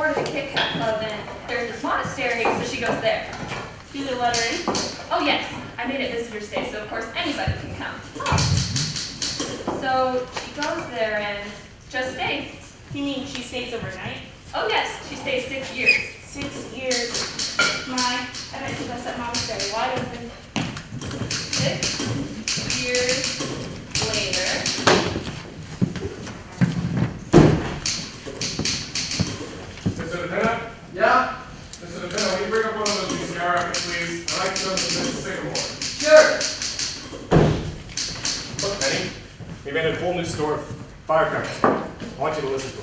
door to the Kit Kat Club, and there's this monastery, so she goes there. Do the letter in? Oh yes, I made it visitor's day, so of course anybody can come. Oh. So she goes there and just stays. You mean she stays overnight? Oh yes, she stays 6 years. 6 years. My, I bet you that's that monastery wide open. 6 years later. Mr. DePinna? Yeah? Mr. DePinna, will you bring up one of those new cigar wrappers, please? I'd like to know Mrs. Sycamore. Sure. Look, Penny, we made a whole new store of firecrackers. I want you to listen to it.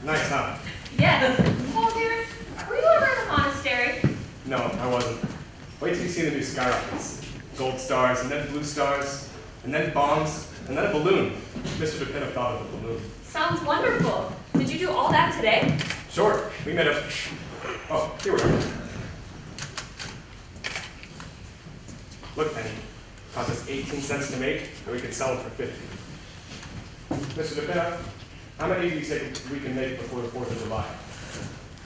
Nice, huh? Yes. Oh dear, were you ever in the monastery? No, I wasn't. Wait till you see the new skyrockets. Gold stars, and then blue stars, and then bombs, and then a balloon. Mr. DePinna thought of the balloon. Sounds wonderful. Did you do all that today? Sure, we made a... Oh, here we are. Look, Penny, cost us 18 cents to make, and we could sell them for 50. Mr. DePinna, how many do you think we can make before the 4th of July?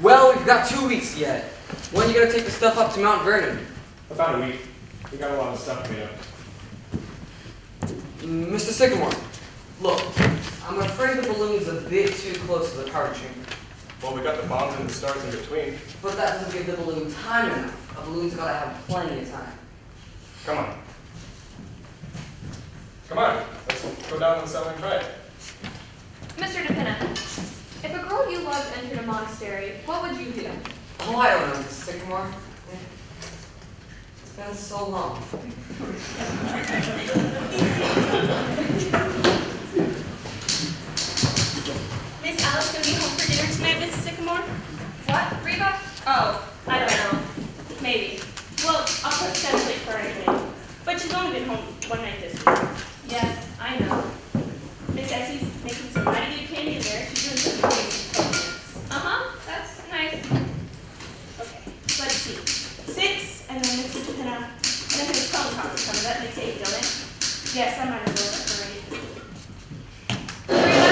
Well, we've got 2 weeks yet. When are you gonna take the stuff up to Mount Vernon? About a week. We got a lot of stuff made up. Mr. Sycamore, look, I'm afraid the balloon's a bit too close to the powder chamber. Well, we got the bombs and the stars in between. But that doesn't give the balloon time enough. A balloon's gotta have plenty of time. Come on. Come on, let's go down to the cellar and try it. Mr. DePinna, if a girl you loved entered a monastery, what would you do? Oh, I don't know, Mr. Sycamore. It's been so long. Miss Alice gonna be home for dinner tonight, Mrs. Sycamore? What? Reba? Oh, I don't know. Maybe. Well, I'll put that plate for her anyway. But she's only been home one night this week. Yes, I know. Miss Essie's making some mighty good candy in there. She's doing some amazing programs. Uh-huh, that's nice. Okay, let's see. 6, and then Mr. DePinna. And then his phone conference coming. That makes 8, don't it? Yes, I might have rolled up for 8. Reba,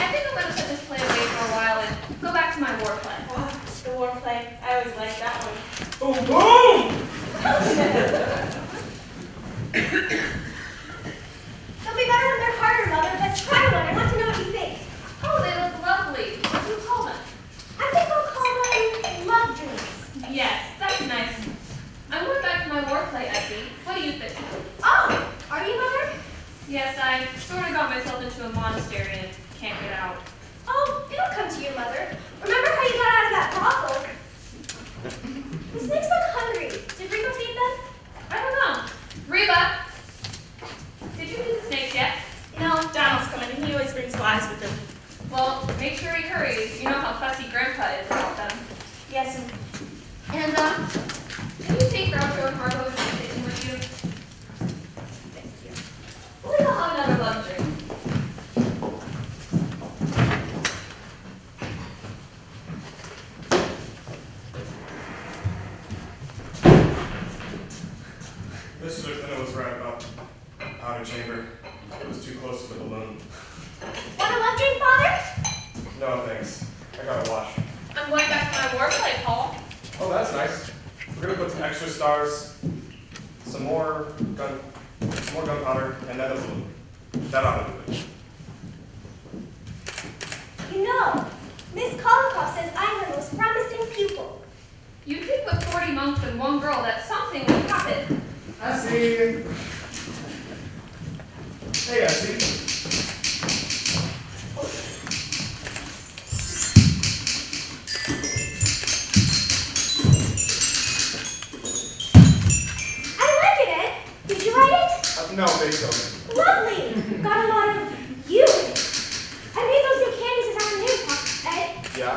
I think I'm going to set this play away for a while and go back to my war play. Oh, the war play. I always liked that one. Boom, boom! They'll be better when they're harder, Mother. Let's try one. I want to know what you think. Oh, they look lovely. What do you call them? I think I'll call them love dreams. Yes, that's nice. I'm going back to my war play, Essie. What do you think? Oh, are you, Mother? Yes, I sort of got myself into a monastery and can't get out. Oh, it'll come to you, Mother. Remember how you got out of that brothel? The snakes look hungry. Did Reba feed them? I don't know. Reba, did you feed the snakes yet? No, Donald's coming, and he always brings flies with him. Well, make sure he hurries. You know how fussy Grandpa is about them. Yes, and And, can you take Groucho and Margot to the kitchen with you? thank you. We'll have another love drink. Mr. DePinna was right about the powder chamber. It was too close to the balloon. Want a love drink, Father? No, thanks. I gotta wash. I'm going back to my war play, Paul. Oh, that's nice. We're gonna put some extra stars, some more gunpowder, and then a balloon. That ought to do it. You know, Miss Kolikoff says I'm her most promising pupil. You'd think with 40 monks and one girl that something would happen. Essie! Hey, Essie. I like it, Ed. Did you write it? No, Beethoven. Lovely. Got a lot of you in it. I made those new candies this afternoon, Ed. Yeah?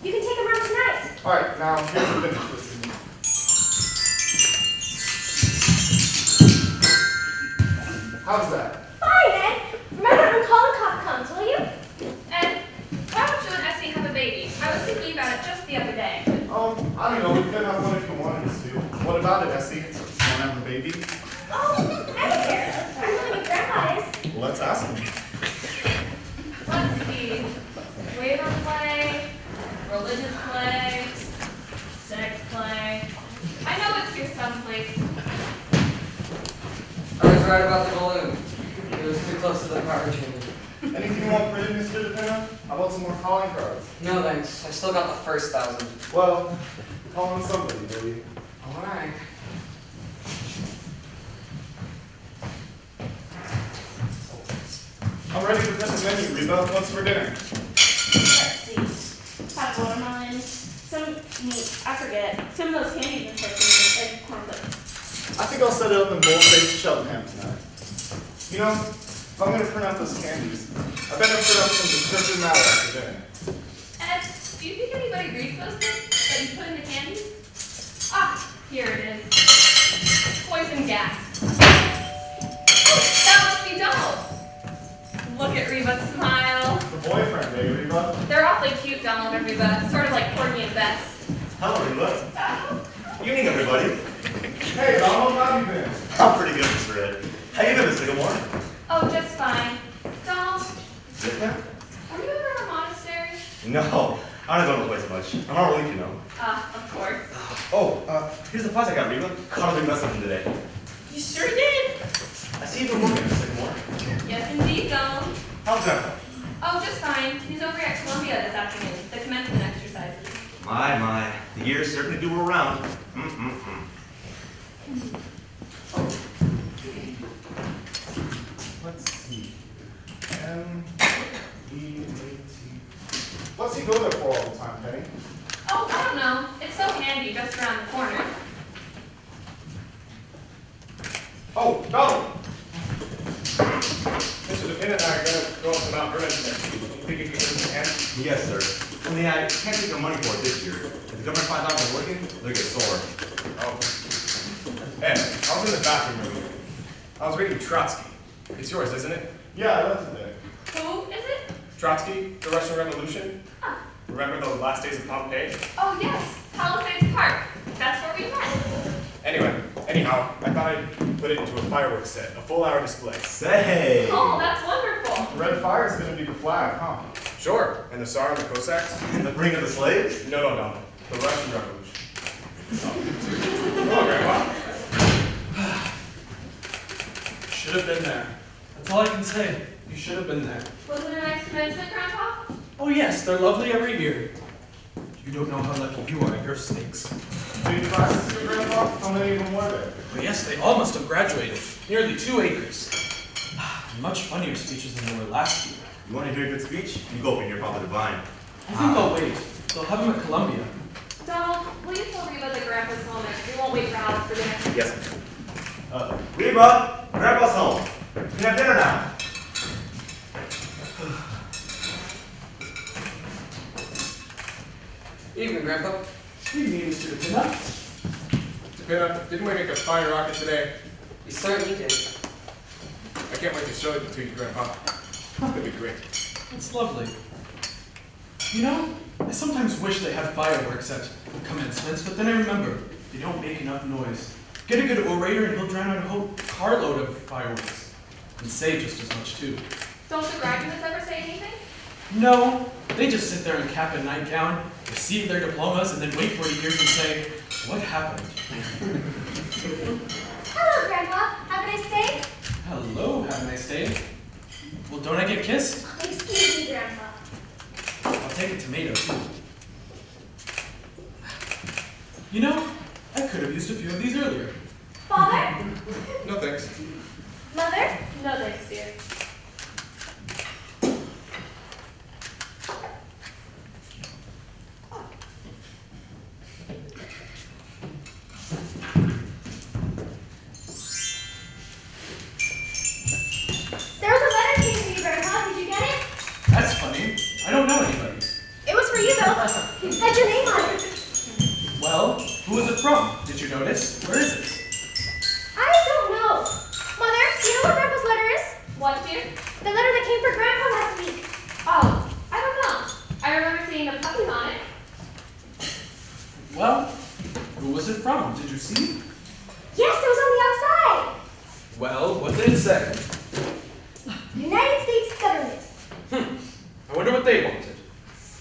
You can take them around tonight. Alright, now here's the finish list. How's that? Fine, Ed. Remember when Kolikoff comes, will you? And why don't you and Essie have a baby? I was thinking about it just the other day. I don't know. We could have one if you wanted us to. What about it, Essie? Want to have a baby? Oh, I don't care. right about the balloon. It was too close to the power chamber. Anything you want printed, Mr. DePina? How about some more calling cards? No thanks. I still got the first 1,000. Well, call on somebody, maybe. Alright. I'm ready to print the menu, Reba. What's for dinner? Let's see. Hot watermelon, some meat, I forget. Some of those candies and turkeys and cornflakes. I think I'll set it up in bold-faced Cheltenham tonight. You know, if I'm going to print out those candies, I better print up some descriptive matter after dinner. Ed, do you think anybody reads those things that you put in the candy? Ah, here it is. Poison gas. Oh, that must be Donald. Look at Reba's smile. The boyfriend, eh, Reba? They're awfully cute, Donald and Reba. Sort of like Porgy and Bess. Hello, Reba. Evening, everybody. Hey, Donald, how have you been? I'm pretty good, Mr. Ed. How you doing, Miss Sycamore? Oh, just fine. Donald, Yes, ma'am? are you ever in a monastery? No, I don't go to the place much. I'm not relief, you know. Ah, of course. Oh, here's the prize I got, Reba. Caught a big mess of them today. You sure did. I see you've been working, Miss Sycamore. Yes, indeed, Donald. How's that? Oh, just fine. He's over at Columbia this afternoon. The commencement exercises. My. The years certainly do roll around. Let's see. M-E-A-T. What's he go there for all the time, Penny? Oh, I don't know. It's so handy just around the corner. Oh, Donald! Mr. DePina and I are going to go up to Mount Vernon today. You think you can give us a hand? Yes, sir. Only I can't take the money for it this year. If the government finds out I'm working, they'll get sore. Oh. Ed, I was in the bathroom room. I was reading Trotsky. It's yours, isn't it? Yeah, I left it there. Who is it? Trotsky, the Russian Revolution. Ah. Remember the last days of Pompeii? Oh, yes. Palisades Park. That's where we met. Anyhow, I thought I'd put it into a fireworks set, a full-hour display. Say! Oh, that's wonderful. The red fire is going to be the flag, huh? Sure, and the Tsar and the Cossacks? In the bring of the slaves? No, Donald. The Russian Revolution. Oh, Grandpa. Should have been there. That's all I can say. You should have been there. Was it a nice commencement, Grandpa? Oh yes, they're lovely every year. You don't know how lucky you are at your snakes. Big classes for Grandpa? How many of them were there? But yes, they all must have graduated. Nearly 2 acres. Much funnier speeches than they were last year. You want to hear a good speech? You go up and hear Father Divine. I think I'll wait. They'll have them at Columbia. Donald, will you tell Reba that Grandpa's home and we won't wait for Alex for dinner? Yes, ma'am. Reba, Grandpa's home. You can have dinner now. Evening, Grandpa. Evening, Mr. DePina. DePina, didn't we make a fine rocket today? You certainly did. I can't wait to show it to you, Grandpa. It's going to be great. That's lovely. You know, I sometimes wish they had fireworks at commencements, but then I remember they don't make enough noise. Get a good orator and he'll drown out a whole carload of fireworks. And save just as much too. Don't the graduates ever say anything? No, they just sit there in cap and nightgown, receive their diplomas, and then wait 40 years and say, what happened? Hello, Grandpa. Have a nice day. Hello, have a nice day. Well, don't I get kissed? Excuse me, Grandpa. I'll take a tomato too. You know, I could have used a few of these earlier. Father? No thanks. Mother? No thanks, dear. There was a letter came for you, Grandpa. Did you get it? That's funny. I don't know anybody. It was for you, though. It had your name on it. Well, who is it from? Did you notice? Where is it? I don't know. Mother, do you know what Grandpa's letter is? What, dear? The letter that came for Grandpa last week. Oh, I don't know. I remember seeing the puppies on it. Well, who was it from? Did you see? Yes, it was on the outside. Well, what did it say? United States government. I wonder what they wanted.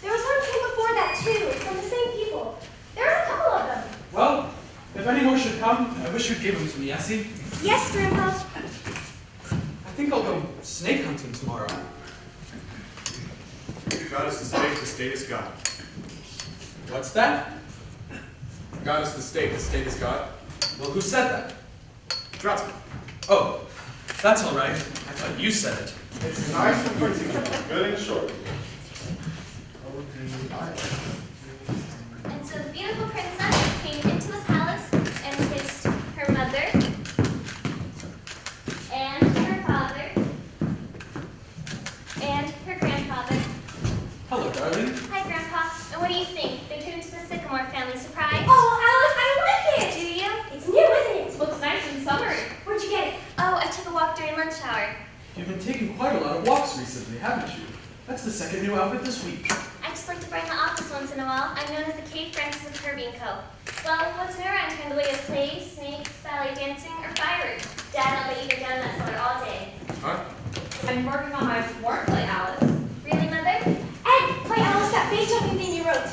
There was one came before that, too, from the same people. There was a couple of them. Well, if any more should come, I wish you'd give them to me, Essie. Yes, Grandpa. think I'll go snake hunting tomorrow. God is the state is God. What's that? God is the state is God. Well, who said that? Trotsky. Oh, that's all right. I thought you said it. It's nice and pretty, good and short. And so the beautiful princess came into the palace and kissed her mother and her father and her grandfather. Hello, darling. Hi, Grandpa. And what do you think? They turned into the Sycamore family surprise. Oh, Alice, I like it! Do you? It's new, isn't it? Looks nice and summery. Where'd you get it? Oh, I took a walk during lunch hour. You've been taking quite a lot of walks recently, haven't you? That's the second new outfit this week. I just like to brighten the office once in a while. I'm known as the Kate Francis of Kirby & Co. Well, what's new around here in the way of plays, snakes, ballet dancing, or fireworks? Dad, I'll bet you've been down that cellar all day. Huh? I'm working on my wordplay, Alice. Really, Mother? And play Alice that Beethoven thing you wrote.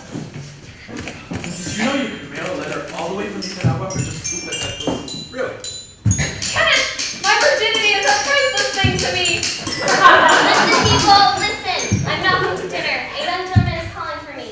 Did you know you could mail a letter all the way from Nicaragua for just 2 pesetos? Really? Kenneth! My virginity is a priceless thing to me! Listen, people, listen! I'm not home to dinner. A young gentleman is calling for me.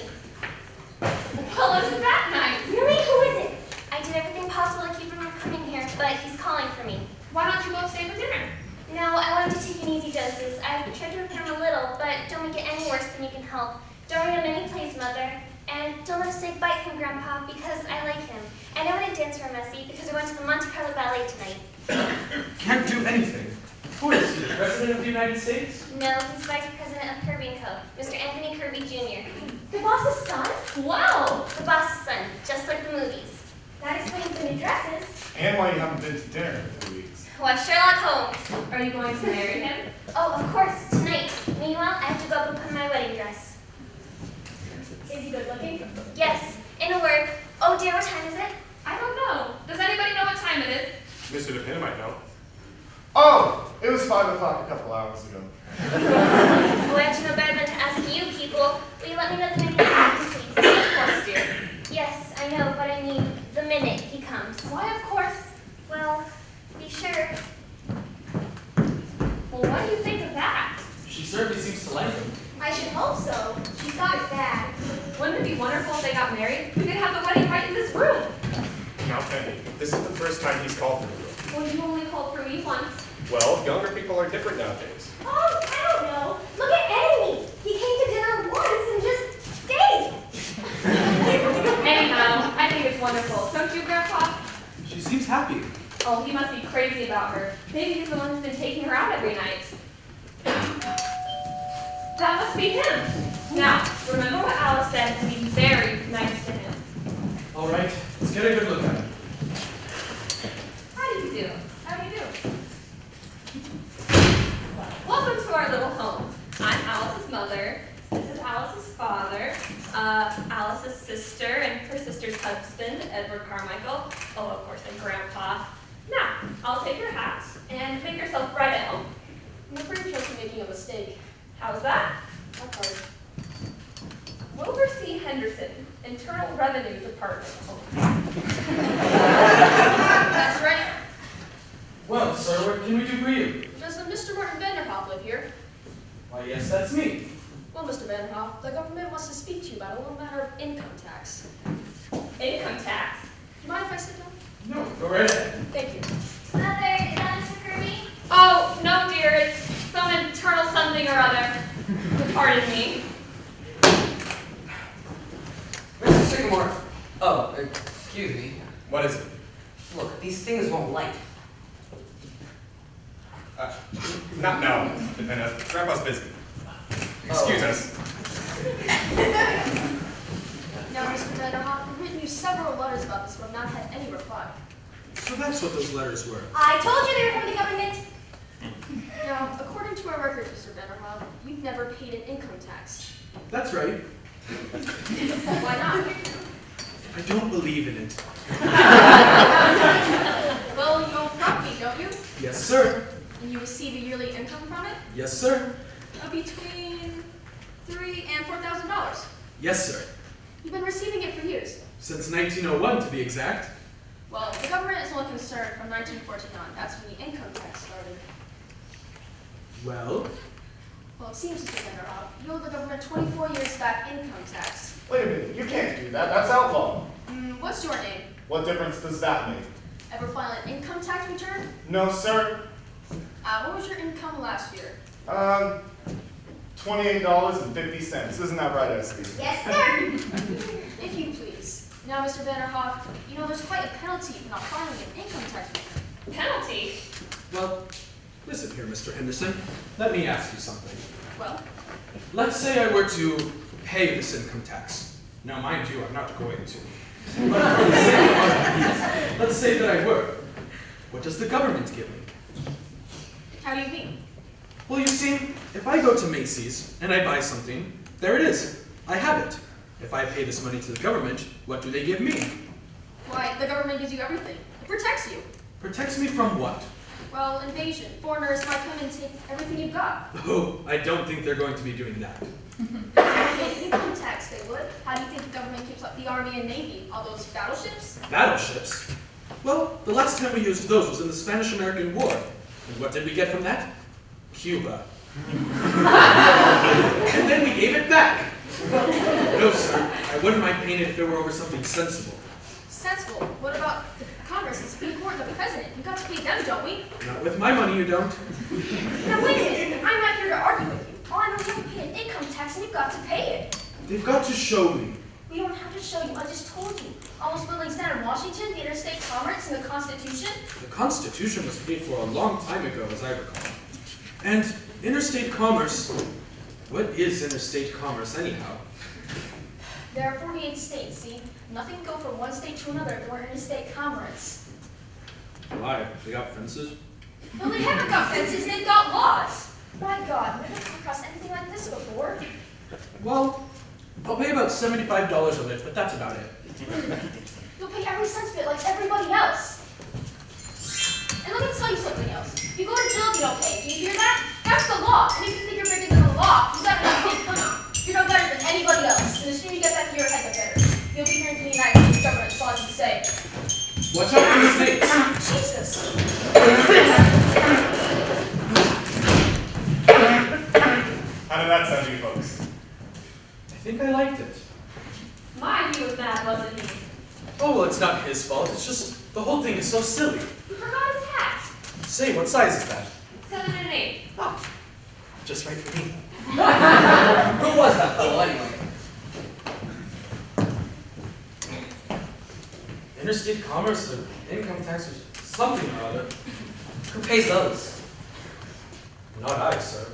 Well, isn't that nice? Really? Who is it? I did everything possible to keep him from coming here, but he's calling for me. Why don't you go stay for dinner? No, I wanted to take in easy doses. I've tried to prepare him a little, but don't make it any worse than you can help. Don't read him any plays, Mother. And don't let a snake bite him, Grandpa, because I like him. I know what I dance for Messi, because we're going to the Monte Carlo Ballet tonight. Can't do anything. Who is he, the President of the United States? No, he's Vice President of Kirby & Co., Mr. Anthony Kirby Jr. The boss's son? Wow! The boss's son, just like the movies. That explains the new dresses. And why you haven't been to dinner in 2 weeks. Why, Sherlock Holmes. Are you going to marry him? Oh, of course, tonight. Meanwhile, I have to go up and put on my wedding dress. Is he good looking? Yes, in a word. Oh dear, what time is it? I don't know. Does anybody know what time it is? Mr. DePina might know. Oh, it was 5 o'clock a couple hours ago. Oh, I have to know better than to ask you people. Will you let me know the minute he comes, please? Of course, dear. Yes, I know, but I mean the minute he comes. Why, of course. Well, be sure. Well, what do you think of that? She certainly seems to like him. I should hope so. She's got it bad. Wouldn't it be wonderful if they got married? We could have the wedding right in this room. Now, Penny, this is the first time he's called for you. Well, you only called for me once. Well, younger people are different nowadays. Oh, I don't know. Look at Annie. He came to dinner once and just stayed. Anyhow, I think it's wonderful. Don't you, Grandpa? She seems happy. Oh, he must be crazy about her. Maybe he's the one who's been taking her out every night. That must be him. Now, remember what Alice said and be very nice to him. All right, let's get a good look at him. How do you do? How do you do? Welcome to our little home. I'm Alice's mother. This is Alice's father. Alice's sister and her sister's husband, Edward Carmichael. Oh, of course, and Grandpa. Now, I'll take your hat and make yourself right at home. I'm afraid you're making a mistake. How's that? That's hard. Wilbur C. Henderson, Internal Revenue Department. That's right. Well, sir, what can we do for you? Does Mr. Martin Vanderhoff live here? Why, yes, that's me. Well, Mr. Vanderhoff, the government wants to speak to you about a little matter of income tax. Income tax. Do you mind if I sit down? No, go right ahead. Thank you. Mother, is that Mr. Kirby? Oh, no, dear, it's some internal something or other. Pardon me. Mr. Sycamore. Oh, excuse me. What is it? Look, these things won't light. Not now, DePina. Grandpa's busy. Excuse us. Now, Mr. Vanderhoff, we've written you several letters about this, but have not had any reply. So that's what those letters were. I told you they were from the government. Now, according to our records, Mr. Vanderhoff, we've never paid an income tax. That's right. Why not? I don't believe in it. Well, you own property, don't you? Yes, sir. And you receive a yearly income from it? Yes, sir. Between $3,000 and $4,000. Yes, sir. You've been receiving it for years. Since 1901, to be exact. Well, the government is only concerned from 1914 on. That's when the income tax started. Well, Well, it seems, Mr. Vanderhoff, you owe the government 24 years back income tax. Wait a minute, you can't do that. That's outlawed. What's your name? What difference does that make? Ever file an income tax return? No, sir. What was your income last year? $28.50. Isn't that right, Esty? Yes, sir. If you please. Now, Mr. Vanderhoff, you know there's quite a penalty for not filing an income tax return. Penalty? well, listen here, Mr. Henderson. Let me ask you something. Well, Let's say I were to pay this income tax. Now, mind you, I'm not going to. But for the sake of argument, let's say that I were. What does the government give me? how do you mean? Well, you see, if I go to Macy's and I buy something, there it is. I have it. If I pay this money to the government, what do they give me? Why, the government gives you everything. It protects you. Protects me from what? Well, invasion. Foreigners might come and take everything you've got. Oh, I don't think they're going to be doing that. If they paid income tax, they would. How do you think the government keeps up the Army and Navy? All those battleships? Battleships? Well, the last time we used those was in the Spanish-American War. And what did we get from that? Cuba. And then we gave it back. No, sir. I wouldn't mind paying it if it were over something sensible. Sensible. What about the Congress, the Supreme Court, and the President? We got to pay them, don't we? Not with my money, you don't. Now wait a minute. I'm not here to argue with you. All I know is you have to pay an income tax and you've got to pay it. They've got to show me. We don't have to show you. I just told you. Almost buildings down in Washington, the interstate commerce, and the Constitution. The Constitution was made for a long time ago, as I recall. And interstate commerce, what is interstate commerce anyhow? There are 48 states, see? Nothing can go from one state to another if there weren't interstate commerce. Why? They got fences? No, they haven't got fences, they've got laws. My God, never come across anything like this before. Well, I'll pay about $75 a lift, but that's about it. You'll pay every cent of it like everybody else. And let me tell you something else. You go to jail if you don't pay. Do you hear that? That's the law. And if you think you're bigger than the law, you gotta not pay. Come on. You're no better than anybody else. And the sooner you get that to your head, the better. You'll be hearing from the United States government as long as you say. Watch out for the snakes! Jesus. How did that sound to you folks? I think I liked it. My, he was mad, wasn't he? Oh, well, it's not his fault. It's just the whole thing is so silly. He forgot his hat. Say, what size is that? 7 and 8. Oh, just right for me. Who was that fellow anyway? Interstate commerce or income tax or something or other. Who pays those? Not I, sir.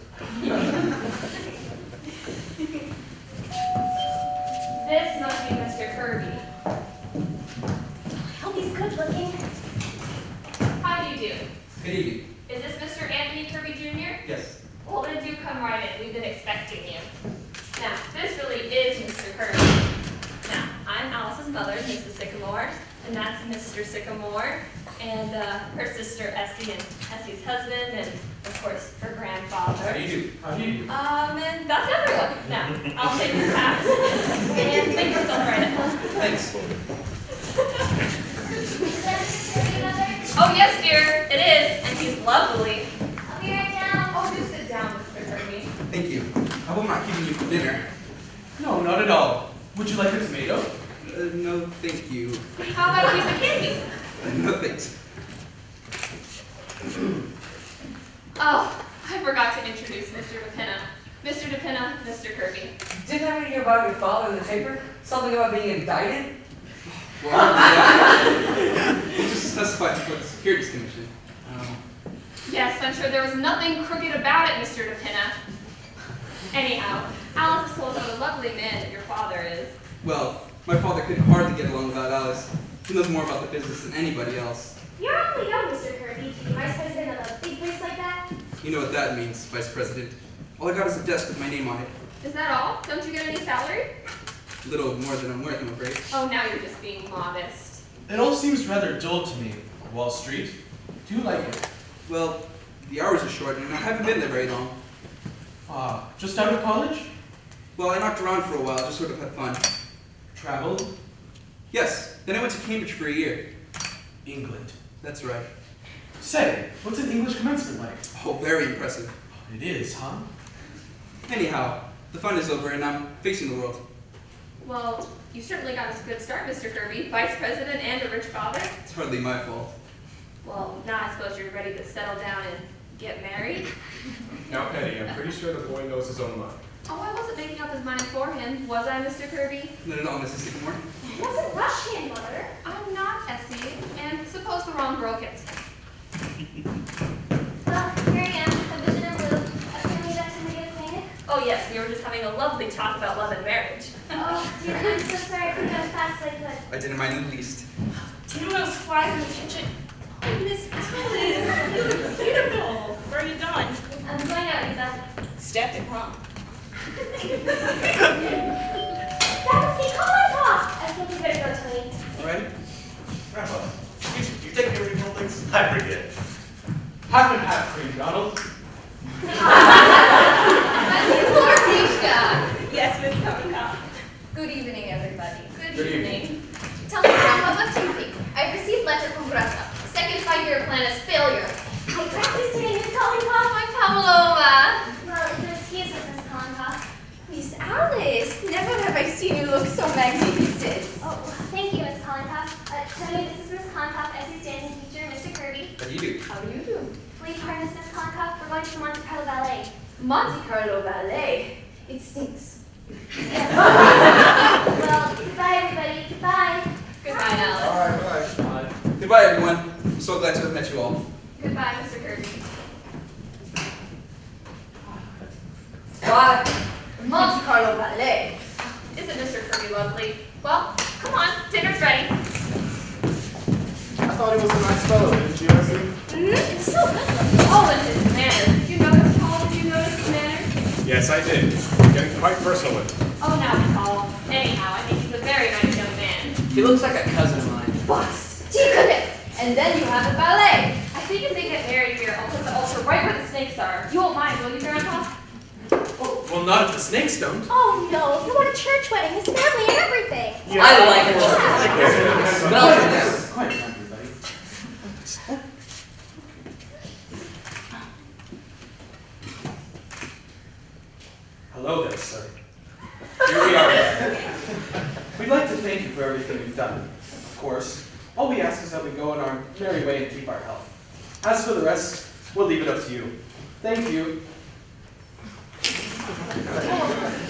This must be Mr. Kirby. I hope he's good looking. How do you do? Good evening. Is this Mr. Anthony Kirby Jr.? Yes. Well, then do come right in. We've been expecting you. Now, this really is Mr. Kirby. Now, I'm Alice's mother, Mrs. Sycamore, and that's Mr. Sycamore, and her sister Essie, and Essie's husband, and of course her grandfather. How do you do? How do you do? And that's everyone. Now, I'll take your hat and make yourself right at home. Thanks. Is that Mr. Mother? Oh yes, dear, it is, and he's lovely. I'll be right down. Oh, do sit down, Mr. Kirby. Thank you. I hope I'm not keeping you from dinner. No, not at all. Would you like a tomato? No, thank you. How about a piece of candy? No, thanks. Oh, I forgot to introduce Mr. DePinna. Mr. DePinna, Mr. Kirby. Didn't I read about your father in the paper? Something about being indicted? Well, yeah. He just testified before the Securities Commission. Yes, I'm sure there was nothing crooked about it, Mr. DePinna. Anyhow, Alice has told us what a lovely man that your father is. Well, my father could hardly get along without Alice. He knows more about the business than anybody else. You're awfully young, Mr. Kirby, to be vice president of a big place like that. You know what that means, Vice President. All I got is a desk with my name on it. Is that all? Don't you get any salary? Little more than I'm worth, I'm afraid. Oh, now you're just being modest. It all seems rather dull to me. Wall Street. Do you like it? Well, the hours are short, and I haven't been there very long. Ah, just out of college? Well, I knocked around for a while, just sort of had fun. Traveled? Yes, then I went to Cambridge for a year. England. That's right. Say, what's an English commencement like? Oh, very impressive. it is, huh? Anyhow, the fun is over and I'm facing the world. Well, you certainly got us a good start, Mr. Kirby. Vice president and a rich father. It's hardly my fault. Well, now I suppose you're ready to settle down and get married. Now, Penny, I'm pretty sure the boy knows his own mind. Oh, I wasn't making up his mind for him, was I, Mr. Kirby? Not at all, Mrs. Sycamore. He doesn't rush him, Mother. I'm not, Essie. And suppose the wrong girl gets him. Well, here I am, a vision in blue. Apparently that's when we get acquainted. Oh yes, we were just having a lovely talk about love and marriage. Oh, dear, I'm so sorry. I couldn't go as fast as I could. I didn't mind in the least. Do you know those flies in the kitchen? Oh, Miss Tillis, you look beautiful. Where are you going? I'm going out, Eva. Stepped it wrong. That was the common talk. I think you better go, Tony. All right? Grandpa, do you take care of your things? I forget. Half and half, cream, Donald. Lord Mishka! Yes, Miss Covington. Good evening, everybody. Good evening. Tell me, Grandma, what do you think? I've received letter from Greta. Second 5-year plan is failure. I practiced today, Miss Collingwood. My Pavlova. Well, if you'll excuse us, Miss Collingwood. Miss Alice, never have I seen you look so magnificent. Oh, thank you, Miss Collingwood. Tony, this is Miss Collingwood, as your standing teacher, Mr. Kirby. How do you do? How do you do? Will you pardon us, Miss Collingwood? We're going to the Monte Carlo Ballet. Monte Carlo Ballet. It stinks. Well, goodbye, everybody. Goodbye. Goodbye, Alice. Bye. Goodbye, everyone. I'm so glad to have met you all. Goodbye, Mr. Kirby. What? Monte Carlo Ballet. Isn't Mr. Kirby lovely? Well, come on, dinner's ready. I thought he was a nice fellow, didn't you, Essie? It's so good. Oh, and his manners. Did you notice, Paul? Did you notice his manners? Yes, I did. Getting quite personal with him. Oh, now, Paul. Anyhow, I think he's a very nice young man. He looks like a cousin of mine. Bust. Deaconness. And then you have the ballet. I think if they get married here, I'll put the altar right where the snakes are. You won't mind, will you, Grandpa? Oh, well, not if the snakes don't. Oh, no. You want a church wedding, his family and everything. I like it. Yeah. Smells nice. Quiet down, everybody. Hello there, sir. Here we are. We'd like to thank you for everything you've done. Of course, all we ask is that we go on our merry way and keep our health. As for the rest, we'll leave it up to you. Thank you.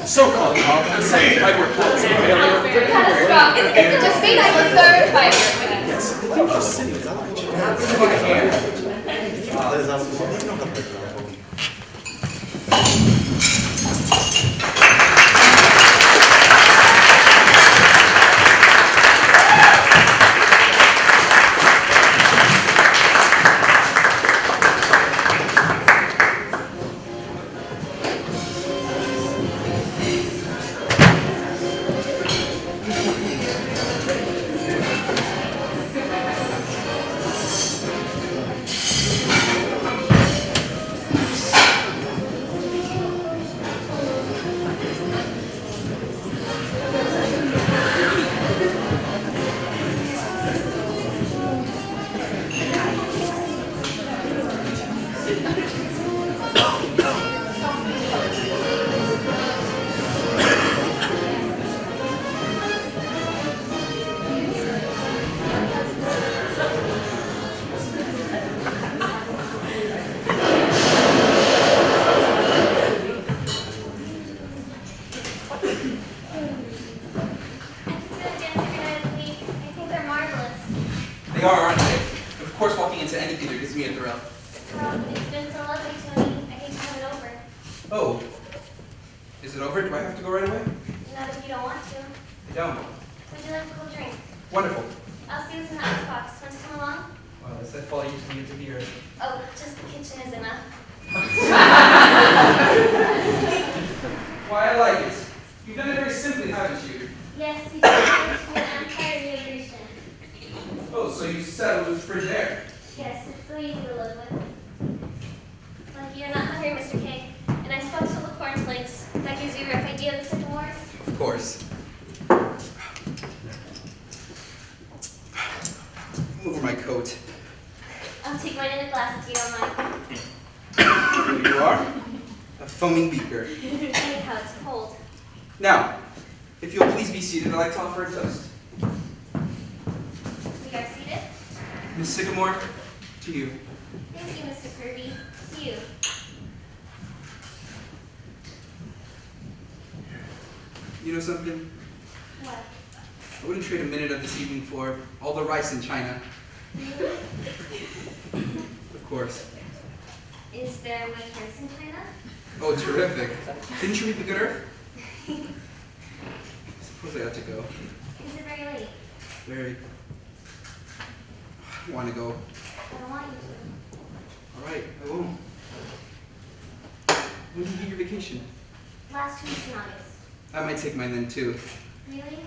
So-called the second 5-year plan is a failure. Catastrophic. It's just made like the third 5-year plan. Yes, if you were just sitting down. They are, aren't they? Of course, walking into any theater gives me a thrill. Well, it's been so lovely, Tony. I hate to have it over. Oh. Is it over? Do I have to go right away? Not if you don't want to. I don't. Would you like a cool drink? Wonderful. I'll see what's in the icebox. Want to come along? Well, as I fall usually into here. Oh, just the kitchen is enough. Why, I like it. You've done it very simply, haven't you? Yes, you can manage an empire reintegration. Oh, so you settled with Frigidaire. Yes, it's so easy to live with. Well, you're not hungry, Mr. K. And I spoke to the cornflakes. That gives you a rough idea of the sycamores. Of course. Over my coat. I'll take mine in a glass if you don't mind. Here you are. foaming beaker. Anyhow, it's cold. Now, if you'll please be seated, I'd like to offer a toast. We are seated. Miss Sycamore, to you. Thank you, Mr. Kirby. To you. You know something? What? I wouldn't trade a minute of this evening for all the rice in China. Of course. Is there much rice in China? Oh, terrific. Didn't you read The Good Earth? Suppose I ought to go. Is it very late? Very. I want to go. I don't want you to. All right, I won't. When do you get your vacation? Last 2 weeks in August. I might take mine then too. Really?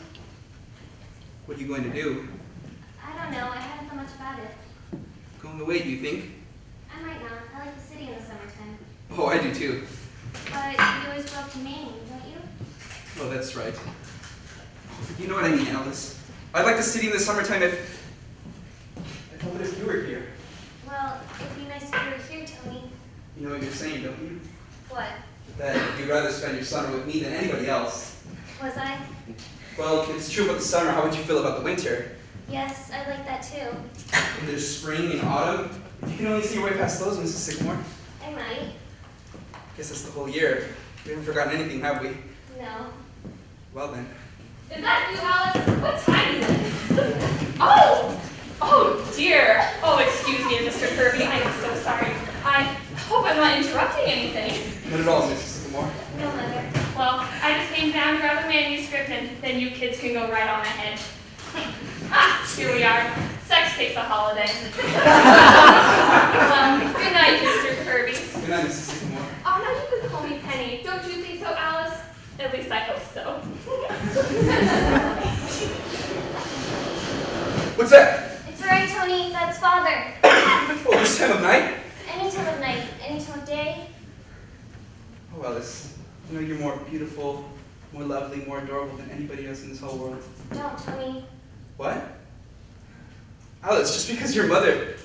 What are you going to do? I don't know. I haven't thought much about it. Going away, do you think? I might not. I like the city in the summertime. Oh, I do too. But you always go up to Maine, don't you? Oh, that's right. You know what I mean, Alice. I'd like the city in the summertime if you were here. Well, it'd be nice if you were here, Tony. You know what you're saying, don't you? What? That you'd rather spend your summer with me than anybody else. Was I? Well, if it's true about the summer, how would you feel about the winter? Yes, I like that too. And there's spring and autumn. If you can only see your way past those, Mrs. Sycamore. I might. Guess that's the whole year. We haven't forgotten anything, have we? No. Well then. Is that you, Alice? What time is it? Oh! Oh, dear. Oh, excuse me, Mr. Kirby. I am so sorry. I hope I'm not interrupting anything. Not at all, Mrs. Sycamore. No, Mother. Well, I just came down to grab the manuscript, and then you kids can go right on ahead. Ah, here we are. Sex takes a holiday. Good night, Mr. Kirby. Good night, Mrs. Sycamore. Oh, now you can call me Penny. Don't you think so, Alice? At least I hope so. What's that? It's alright, Tony. That's Father. Oh, this time of night? Any time of night, any time of day. Oh, Alice. You know you're more beautiful, more lovely, more adorable than anybody else in this whole world. Don't, Tony. What? Alice, just because you're mother.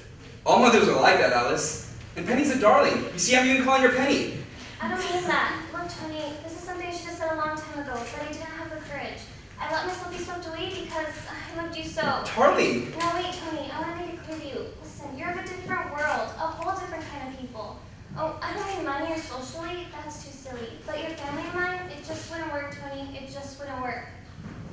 All mothers are like that, Alice. And Penny's a darling. You see, I'm even calling her Penny. I don't mean that. Look, Tony, this is something I should have said a long time ago, but I didn't have the courage. I let myself be swept away because I loved you so. Darling. Now wait, Tony, I want to make it clear to you. Listen, you're of a different world, a whole different kind of people. Oh, I don't mean money or socially, that's too silly. But your family and mine, it just wouldn't work, Tony. It just wouldn't work.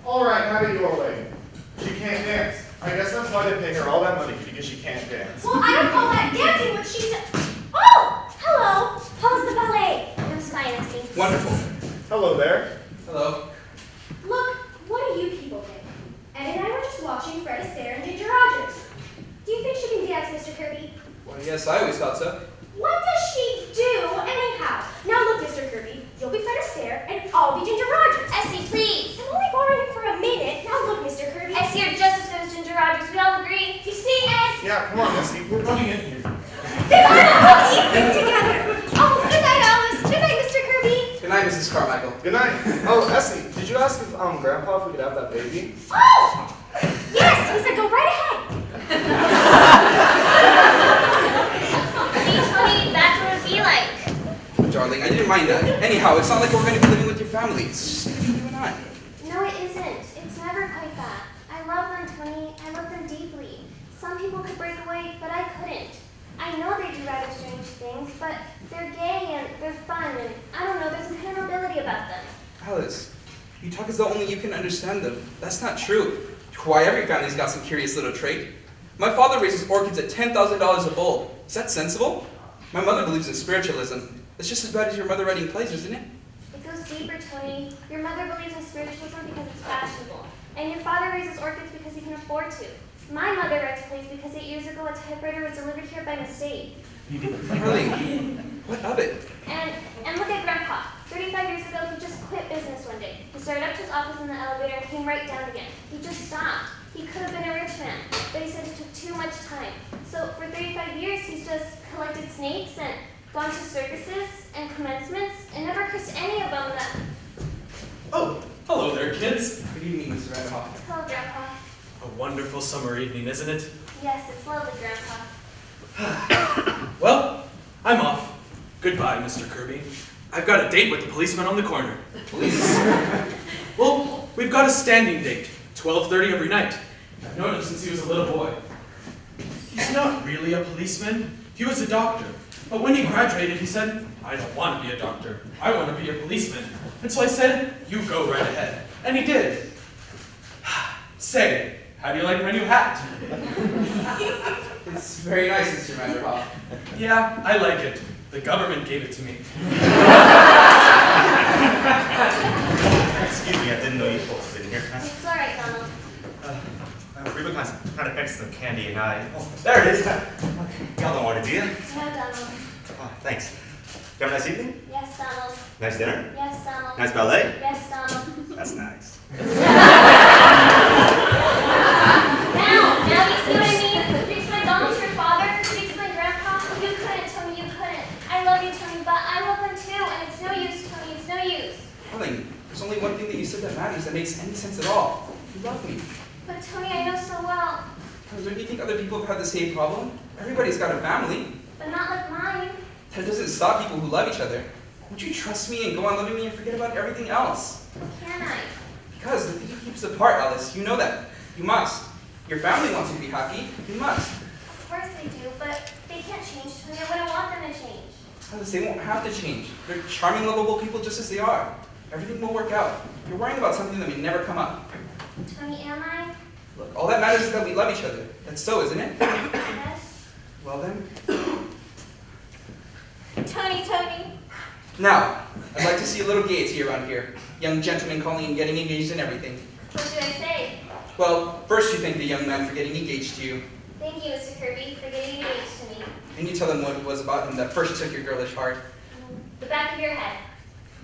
All right, now that you're away. She can't dance. I guess that's why they pay her all that money, because she can't dance. Well, I don't call that dancing when she Oh! Hello! How was the ballet? It was fine, I see. Wonderful. Hello there. Hello. Look, what do you people think? Ed and I were just watching Fred Astaire and Ginger Rogers. Do you think she can dance, Mr. Kirby? Well, yes, I always thought so. What does she do, anyhow? Now look, Mr. Kirby, you'll be Fred Astaire and I'll be Ginger Rogers. Essie, please! I'm only borrowing him for a minute. Now look, Mr. Kirby. Essie, you're just as good as Ginger Rogers. We all agree. You see, Ed? Yeah, come on, Essie. We're running in here. Then why not all eat together? Oh, good night, Alice. Good night, Mr. Kirby. Good night, Mrs. Carmichael. Good night. Oh, Essie, did you ask if Grandpa if we could have that baby? Oh! Yes, he said go right ahead. See, Tony, that's what it'd be like. Darling, I didn't mind that. Anyhow, it's not like we're going to be living with your family. It's just you and I. No, it isn't. It's never quite that. I love them, Tony. I love them deeply. Some people could break away, but I couldn't. I know they do rather strange things, but they're gay and they're fun, and I don't know, there's a kind of nobility about them. Alice, you talk as though only you can understand them. That's not true. Why, every family's got some curious little trait. My father raises orchids at $10,000 a bulb. Is that sensible? My mother believes in spiritualism. It's just as bad as your mother writing plays, isn't it? It goes deeper, Tony. Your mother believes in spiritualism because it's fashionable, and your father raises orchids because he can afford to. My mother writes plays because 8 years ago a typewriter was delivered here by mistake. Darling, what of it? And look at Grandpa. 35 years ago, he just quit business one day. He started up to his office in the elevator and came right down again. He just stopped. He could have been a rich man, but he said it took too much time. So for 35 years, he's just collected snakes and gone to circuses and commencements and never kissed any of them that... Oh, hello there, kids. Good evening, Mr. Randolph. Hello, Grandpa. A wonderful summer evening, isn't it? Yes, it's lovely, Grandpa. Well, I'm off. Goodbye, Mr. Kirby. I've got a date with the policeman on the corner. Police? Well, we've got a standing date, 12:30 every night. I've known him since he was a little boy. He's not really a policeman. He was a doctor. But when he graduated, he said, I don't want to be a doctor. I want to be a policeman. And so I said, you go right ahead. And he did. Say, how do you like my new hat? It's very nice, Mr. Vanderhoff. Yeah, I like it. The government gave it to me. Excuse me, I didn't know you folks were in here. It's all right, Donald. We were trying to fetch some candy and oh, there it is. Y'all don't want it, do you? No, Donald. Oh, thanks. You have a nice evening? Yes, Donald. Nice dinner? Yes, Donald. Nice ballet? Yes, Donald. That's nice. Now you see what I mean? Could you explain Donald to your father? Could you explain Grandpa? You couldn't, Tony, you couldn't. I love you, Tony, but I love him too, and it's no use, Tony, it's no use. Darling, there's only one thing that you said that matters that makes any sense at all. You love me. But Tony, I know so well. Don't you think other people have had the same problem? Everybody's got a family. But not like mine. That doesn't stop people who love each other. Won't you trust me and go on loving me and forget about everything else? Can I? Because the thing that keeps us apart, Alice, you know that. You must. Your family wants you to be happy. You must. Of course they do, but they can't change, Tony. I wouldn't want them to change. Alice, they won't have to change. They're charming, lovable people just as they are. Everything will work out. You're worrying about something that may never come up. Tony, am I? Look, all that matters is that we love each other. That's so, isn't it? Yes. Well then. Tony. Now, I'd like to see a little gaiety around here. Young gentlemen calling and getting engaged and everything. What did I say? Well, first you thank the young man for getting engaged to you. Thank you, Mr. Kirby, for getting engaged to me. And you tell him what it was about him that first took your girlish heart. The back of your head.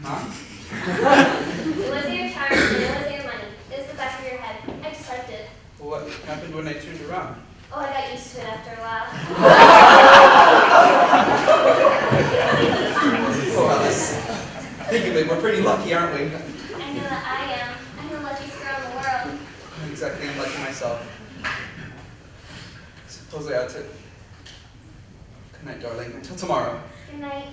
Huh? It wasn't your charm, and it wasn't your money. It was the back of your head. I just liked it. Well, what happened when I turned around? Oh, I got used to it after a while. Oh, Alice. Think of it, we're pretty lucky, aren't we? I know that I am. I'm the luckiest girl in the world. Exactly, I'm lucky myself. Suppose I ought to. Good night, darling. Until tomorrow. Good night.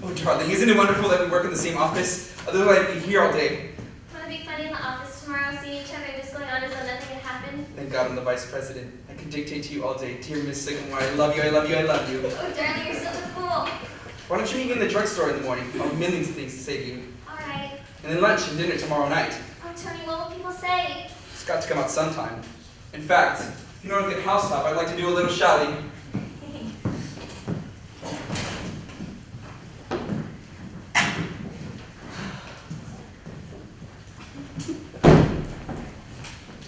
Oh, darling, isn't it wonderful that we work in the same office? Otherwise, I'd be here all day. Want to be funny in the office tomorrow, seeing each other just going on as though nothing had happened? Thank God I'm the vice president. I can dictate to you all day. Dear Miss Sycamore, I love you, I love you, I love you. Oh, darling, you're such a fool. Why don't you meet me in the drugstore in the morning? I'll have millions of things to say to you. All right. And then lunch and dinner tomorrow night. Oh, Tony, what will people say? It's got to come out sometime. In fact, if you don't get house top, I'd like to do a little shouting.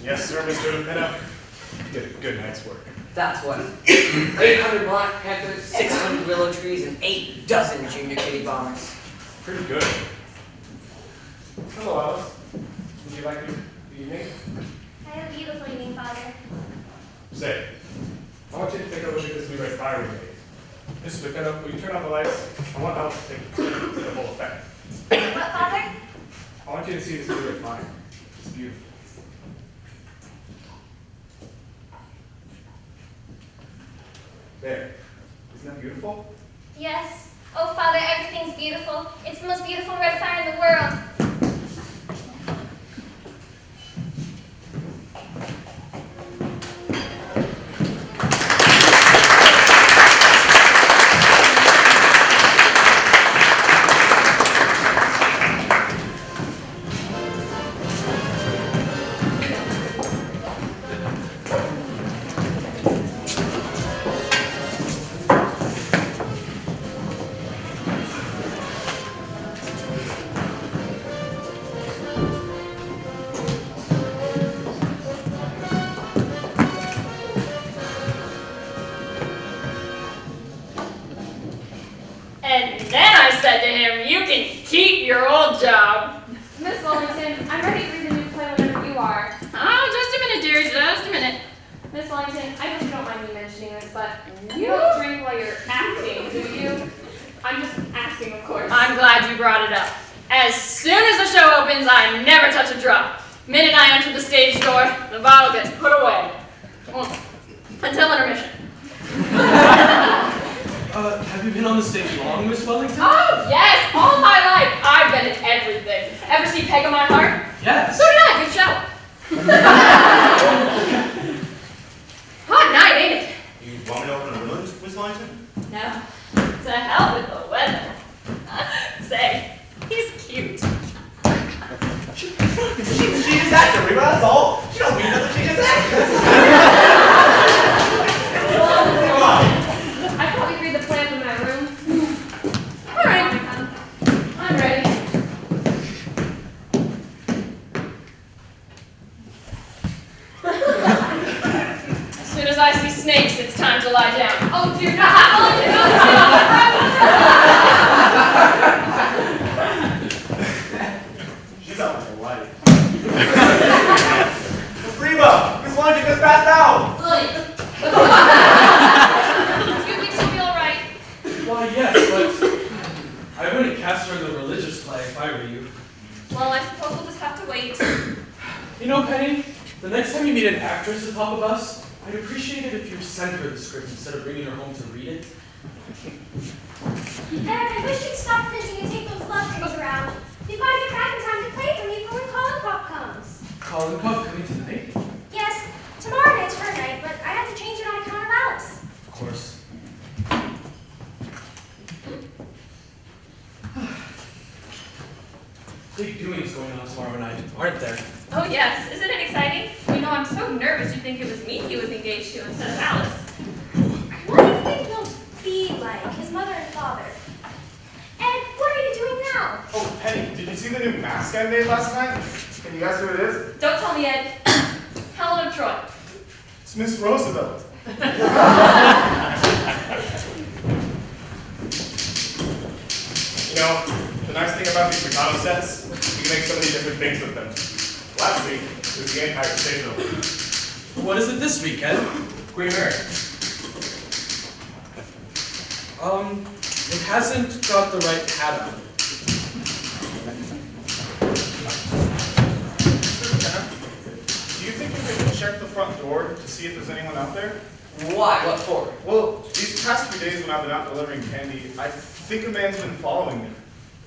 Yes, sir, Mr. Lupino. You did a good night's work. That's what. 800 black panthers, 600 willow trees, and 8 dozen junior kitty bombers. Pretty good. Hello, Alice. Would you like the evening? I had a beautiful evening, Father. Say, I want you to take a look at this new red fire we made. Mr. Lupino, will you turn off the lights? I want Alice to take the full effect. What, Father? I want you to see this new red fire. It's beautiful. There. Isn't that beautiful? Yes. Oh, Father, everything's beautiful. It's the most beautiful red fire in the world. And then I said to him, you can keep your old job. Miss Wellington, I'm ready to read the new play whenever you are. Oh, just a minute, dearie, just a minute. Miss Wellington, I hope you don't mind me mentioning this, but you don't drink while you're acting, do you? I'm just asking, of course. I'm glad you brought it up. As soon as the show opens, I never touch a drop. Minute I enter the stage door, the bottle gets put away. Until intermission. Have Have you been on the stage long, Miss Wellington? Oh, yes, all my life. I've been in everything. Ever see Peg on My Heart? Yes. So did I. Good show. Hot night, ain't it? You want me to open a balloon, Miss Wellington? No. To hell with the weather. Say, he's cute. She just acted, Reba, that's all. She don't mean nothing, she just acted. Come on. I thought we'd read the plan in my room. All right. I'm ready. As soon as I see snakes, it's time to lie down. Oh, dear God. She's out with her light. Reba, Miss Wellington just passed out. Do you think she'll be all right? Why, yes, but I wouldn't cast her in the religious play if I were you. Well, I suppose we'll just have to wait. You know, Penny, the next time you meet an actress atop a bus, I'd appreciate it if you sent her the script instead of bringing her home to read it. Dad, I wish you'd stop fishing and take those love trains around. We've got to get back in time to play for me for when Colin Pop comes. Colin Cuff coming tonight? Yes, tomorrow night's her night, but I have to change it on account of Alice. Of course. Big doings going on tomorrow night, aren't there? Oh, yes. Isn't it exciting? You know, I'm so nervous you'd think it was me he was engaged to instead of Alice. What do you think he'll be like, his mother and father? And what are you doing now? Oh, Penny, did you see the new mask I made last night? Can you guess who it is? Don't tell me, Ed. Helen of Troy. It's Miss Roosevelt. You know, the nice thing about these Mikado sets, you can make so many different things with them. Last week, it was the Empire State Building. What is it this weekend? Queen Mary. It hasn't got the right hat on. Do you think we could check the front door to see if there's anyone out there? Why? What for? Well, these past few days when I've been out delivering candy, I think a man's been following me.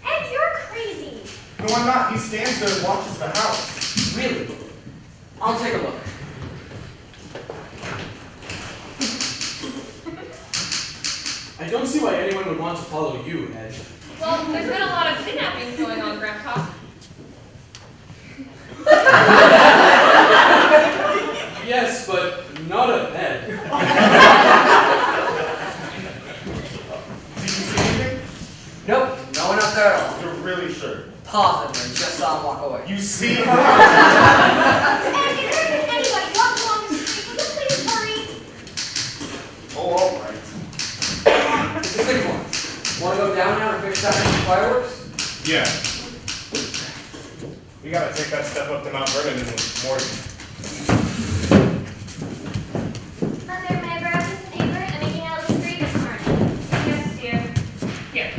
Ed, you're crazy. No, I'm not. He stands there and watches the house. Really? I'll take a look. I don't see why anyone would want to follow you, Ed. Well, there's been a lot of kidnappings going on, Grandpa. Yes, but not of Ed. Did you see anything? Nope, no one up there at all. You're really sure. Positive, just saw him walk away. You see? Ed, if there had been anybody walking along the street, would you please hurry? Oh, all right. It's a big one. Want to go down now and fix that fireworks? Yeah. We gotta take that stuff up to Mount Vernon in the morning. Mother, may I borrow this paper? I'm making out this grade this morning. Yes, dear. Here.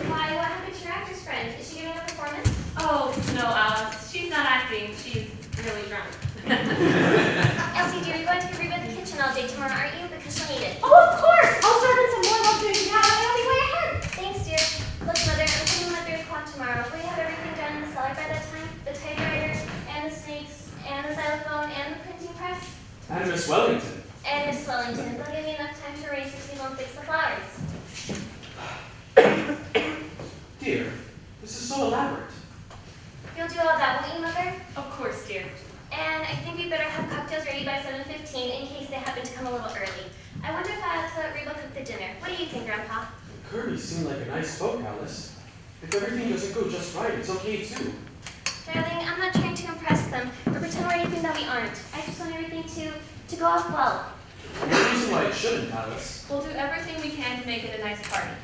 Why, what happened to your actress friend? Is she giving a performance? Oh, no, Alice. She's not acting. She's really drunk. Elsie, dear, you're going to Reba at the kitchen all day tomorrow, aren't you? Because she'll need it. Oh, of course! I'll serve in some more love during the hour. I'll be way ahead. Thanks, dear. Look, Mother, I'm coming at 3 o'clock tomorrow. Will you have everything done in the cellar by that time? The typewriter, and the snakes, and the xylophone, and the printing press? And Miss Wellington. And Miss Wellington. They'll give me enough time to arrange the table and fix the flowers. Dear, this is so elaborate. You'll do all that, won't you, Mother? Of course, dear. And I think we better have cocktails ready by 7:15 in case they happen to come a little early. I wonder if I ought to let Reba cook the dinner. What do you think, Grandpa? Kirby seemed like a nice folk, Alice. If everything doesn't go just right, it's okay too. Darling, I'm not trying to impress them or pretend we're anything that we aren't. I just want everything to go off well. No reason why it shouldn't, Alice. We'll do everything we can to make it a nice party.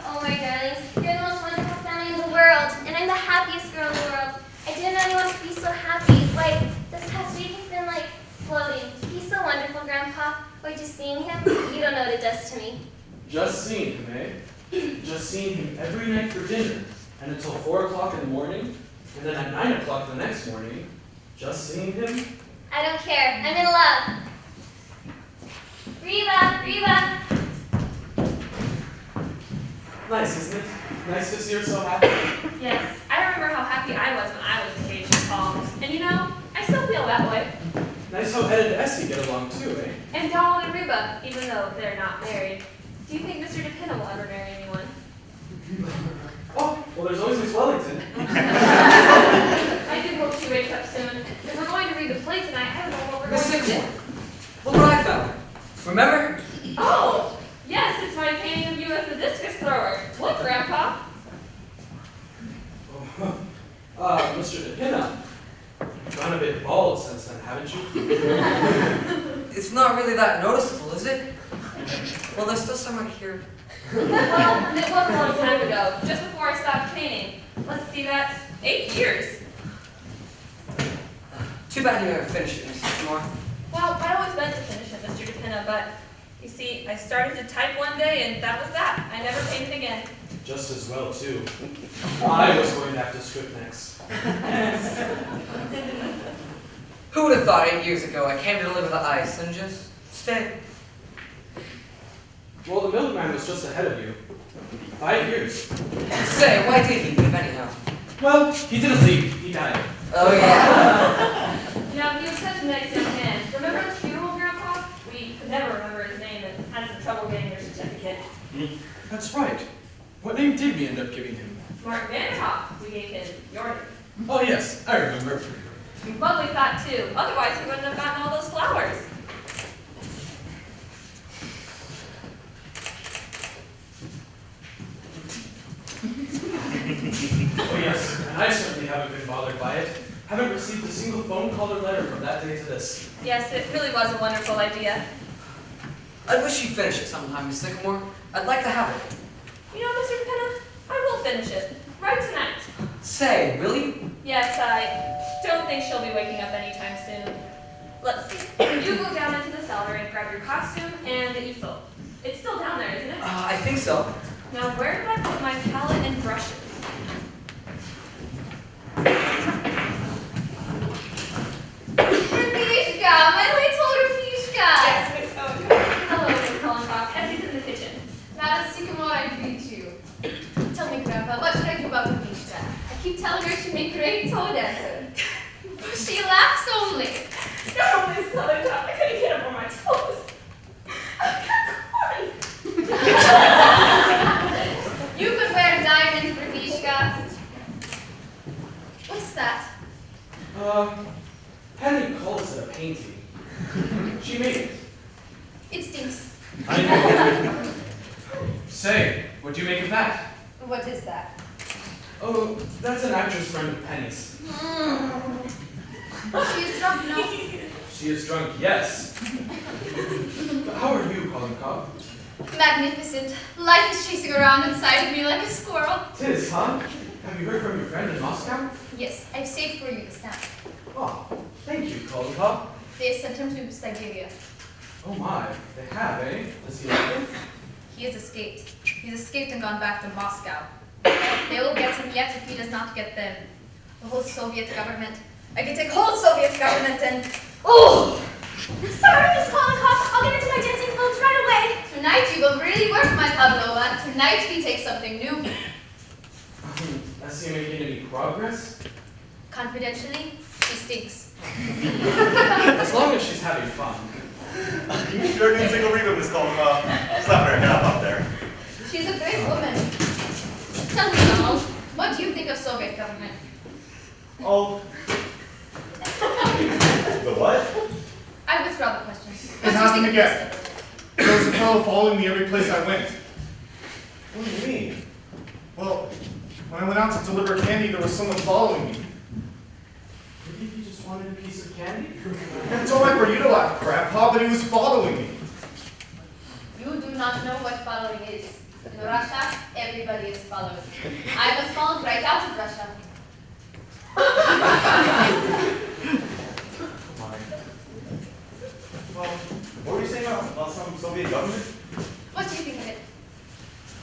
Oh, my darlings, you're the most wonderful family in the world, and I'm the happiest girl in the world. I didn't know anyone could be so happy. Like, this past week has been like floating. He's so wonderful, Grandpa. Or just seeing him, you don't know what it does to me. Just seeing him, eh? Just seeing him every night for dinner, and until 4 o'clock in the morning, and then at 9 o'clock the next morning. Just seeing him? I don't care. I'm in love. Reba! Reba! Nice, isn't it? Nice to see her so happy. Yes, I remember how happy I was when I was engaged to Paul. And you know, I still feel that way. Nice how Ed and Essie get along too, eh? And Donald and Reba, even though they're not married. Do you think Mr. DePinna will ever marry anyone? Oh, well, there's always Miss Wellington. I do hope she wakes up soon. If we're going to read the play tonight, I don't know what we're Miss going to do. Sycamore, look what I found. Remember? Oh, yes, it's my painting of you as the discus thrower. Look, Grandpa. Mr. DePinna, you've gone a bit bald since then, haven't you? It's not really that noticeable, is it? Well, there's still some right here. Well, it was a long time ago, just before I stopped painting. Let's see, that's 8 years. Too bad you never finished it, Miss Sycamore. Well, I always meant to finish it, Mr. DePinna, but you see, I started to type one day, and that was that. I never painted again. Just as well, too. I was going to have to script next. Who would have thought 8 years ago I came to deliver the ice and just stayed? Well, the milkman was just ahead of you. 5 years. Say, why did he leave anyhow? Well, he didn't leave. He died. Oh, yeah. Now, he was such a nice young man. Remember the funeral, Grandpa? We could never remember his name and had some trouble getting your certificate. That's right. What name did we end up giving him? Mark Vanderhoff, we gave him your name. Oh, yes, I remember. Well, we thought too. Otherwise, he wouldn't have gotten all those flowers. Oh, yes, and I certainly haven't been bothered by it. Haven't received a single phone call or letter from that day to this. Yes, it really was a wonderful idea. I wish you'd finish it sometime, Miss Sycamore. I'd like to have it. You know, Mr. DePinna, I will finish it. Right tonight. Say, really? Yes, I don't think she'll be waking up anytime soon. Let's see. You go down into the cellar and grab your costume and the easel. It's still down there, isn't it? I think so. Now, where did I put my palette and brushes? Rafishka, my little Rafishka. Yes, Miss Owen. Hello, Miss Hollenbach. Essie's in the kitchen. Madam Sycamore, I greet you. Tell me, Grandpa, what should I do about Rafishka? I keep telling her she'd make a great toe dancer. She laughs only. No, Miss Hollenbach, I couldn't get up on my toes. You could wear diamonds, Rafishka. What's that? Penny calls it a painting. She made it. It stinks. I know. Say, what do you make of that? What is that? Oh, that's an actress friend of Penny's. She is drunk, no? She is drunk, yes. But how are you, Colin Cobb? Magnificent. Life is chasing around inside of me like a squirrel. Tis, huh? Have you heard from your friend in Moscow? Yes, I've saved for you this now. Oh, thank you, Colin Cobb. They have sent him to Siberia. Oh my, they have, eh? Does he like it? He has escaped. He's escaped and gone back to Moscow. They will get him yet if he does not get them. The whole Soviet government. I can take whole Soviet government and... Oh! Sorry, Miss Kolnikov. I'll get into my dancing clothes right away. Tonight you will really work, my Pavlova. Tonight we take something new. Has he making any progress? Confidentially, she stinks. As long as she's having fun. You sure didn't single Reba, Miss Kolnikov. Slap her head up there. She's a great woman. Tell me, Donald, what do you think of Soviet government? Oh. The what? I withdraw the question. It What do you happened think of again. this? There was a fellow following me every place I went. What do you mean? Well, when I went out to deliver candy, there was someone following me. Maybe he just wanted a piece of candy? It's all right for you to laugh, Grandpa, but he was following me. You do not know what following is. In Russia, everybody is followed. I was followed right out of Russia. Well, what were you saying about some Soviet government? What do you think of it?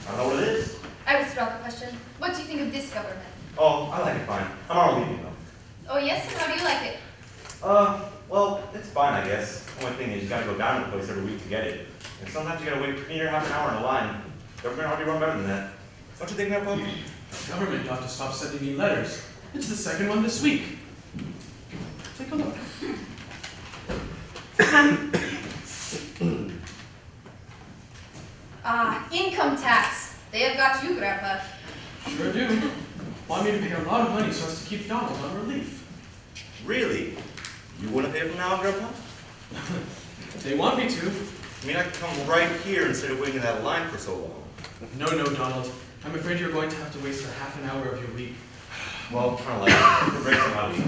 I don't know what it is. I withdraw the question. What do you think of this government? Oh, I like it fine. I'm already leaving though. Oh yes, and how do you like it? Well, it's fine, I guess. The only thing is you gotta go down to the place every week to get it. And sometimes you gotta wait near half an hour in a line. Government ought to run better than that. Don't you think, Grandpa? The government ought to stop sending me letters. It's the second one this week. Take a look. Income tax. They have got you, Grandpa. Sure do. Want me to pay a lot of money so as to keep Donald on relief. Really? You wouldn't pay from now on, Grandpa? They want me to. I mean, I could come right here instead of waiting in that line for so long. No, Donald. I'm afraid you're going to have to waste a half an hour of your week. Well, kind of like it. Breaks from my week.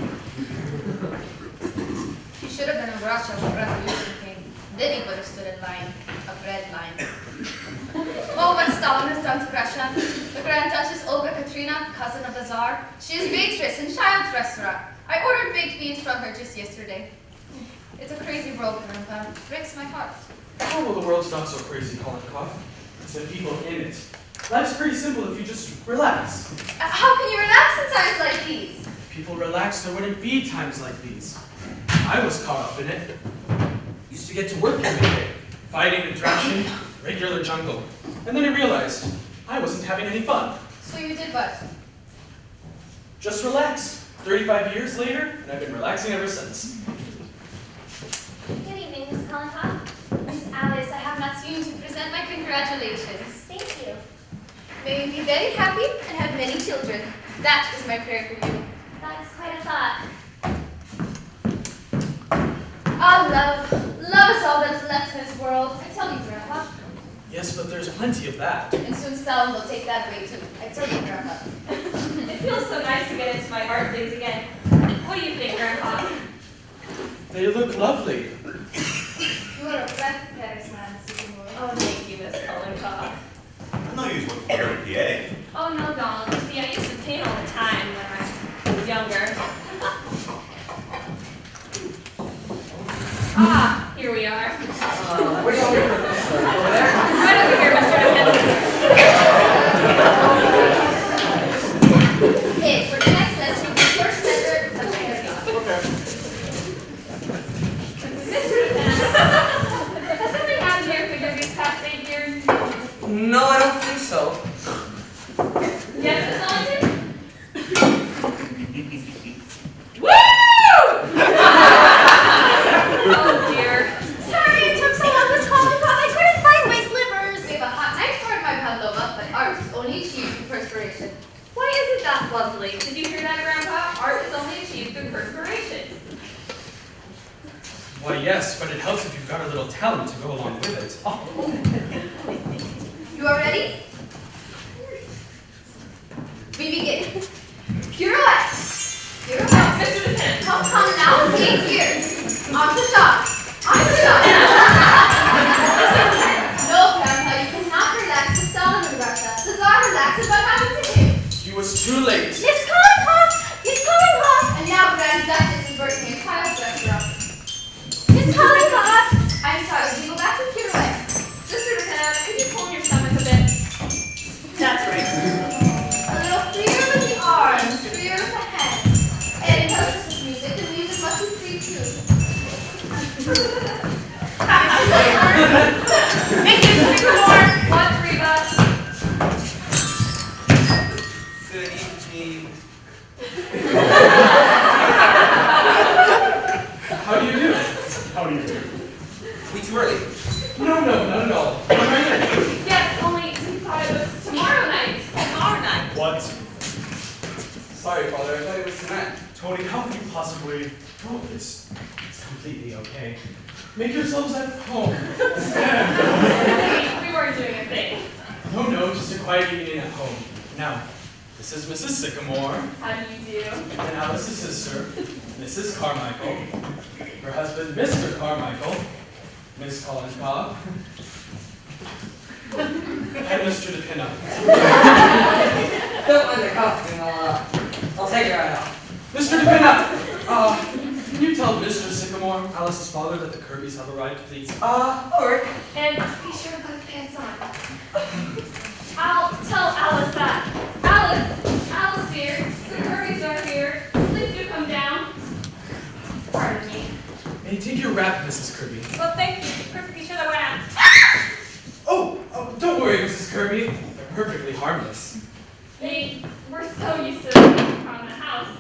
He should have been in Russia when revolution came. Then he would have stood in line, a bread line. Oh, what Stalin has done to Russia. The Grand Duchess Olga Katrina, cousin of the Tsar. She is waitress in Child's restaurant. I ordered baked beans from her just yesterday. It's a crazy world, Grandpa. Breaks my heart. Oh, well, the world's not so crazy, Kolnikov. It's the people in it. Life's pretty simple if you just relax. How can you relax in times like these? If people relaxed, there wouldn't be times like these. I was caught up in it. Used to get to work every day, fighting and thrashing, regular jungle. And then I realized I wasn't having any fun. So you did what? Just relax. 35 years later, and I've been relaxing ever since. Good evening, Miss Kolnikov. Miss Alice, I have not seen you to present my congratulations. Thank you. May you be very happy and have many children. That is my prayer for you. That's quite a thought. Ah, love. Love is all that's left in this world. I tell you, Grandpa. Yes, but there's plenty of that. And soon Stalin will take that away too. I tell you, Grandpa. It feels so nice to get into my art things again. What do you think, Grandpa? They look lovely. You are a breath man, Seymour. Oh, thank you, Miss Kolnikov. I know you was looking for a PA. Oh, no, Donald. You see, I used to paint all the time when I was younger. Ah, here we are. Where do you want me to put this? Over there? Right over here, Mr. Hey, for the next lesson, the first measure of the Okay. Mr. Lieutenant, has something happened to your figure these past 8 years? No, I don't think so. Yes, Miss Ellington? Woo! Oh, dear. Sorry it took so long, Miss Kolnikov. I couldn't find my slippers. We have a hot night for my Pavlova, but art is only achieved through perspiration. Why isn't that lovely? Did you hear that, Grandpa? Art is only achieved through perspiration. Why, yes, but it helps if you've got a little talent to go along with it. You are ready? We begin. Pirouette. Pirouette. Mr. Lieutenant. Come now, 8 years. On the shot. On the shot. No, Grandpa, you cannot relax the Stalin in Russia. The Tsar relaxes what happened to him. He was too late. Miss Kolnikov! Miss Kolnikov! And now Grand Duchess is working in Child's restaurant. Miss Kolnikov! I'm sorry, we go back to pirouette. Mr. Lieutenant, could you pull your stomach a bit? That's right. A little freer with the arms, freer with the hands. And it helps us with music, and music must be free too. Mr. Sycamore, what Reba? Good evening. How do you do? How do you do? We too early. No, not at all. I'm right here. Yes, only we thought it was tomorrow night. Tomorrow night? What? Sorry, Father, I thought it was tonight. Tony, how could you possibly... Oh, it's completely okay. Make yourselves at home. We weren't doing a thing. No, just a quiet evening at home. Now, this is Mrs. Sycamore, How do you do? and Alice's sister, Mrs. Carmichael, her husband, Mr. Carmichael, Miss Kolnikov, and Mr. DePinna. Don't mind the costume, I'll take your eye off. Mr. DePinna, can you tell Mr. Sycamore, Alice's father, that the Kirbys have arrived, please? Alright. And be sure to put the pants on. I'll tell Alice that. Alice dear, the Kirbys are here. Please do come down. Pardon me. May you take your wrap, Mrs. Kirby. Well, thank you. Perfectly sure that went out. Oh, don't worry, Mrs. Kirby. They're perfectly harmless. We're so used to being from the house.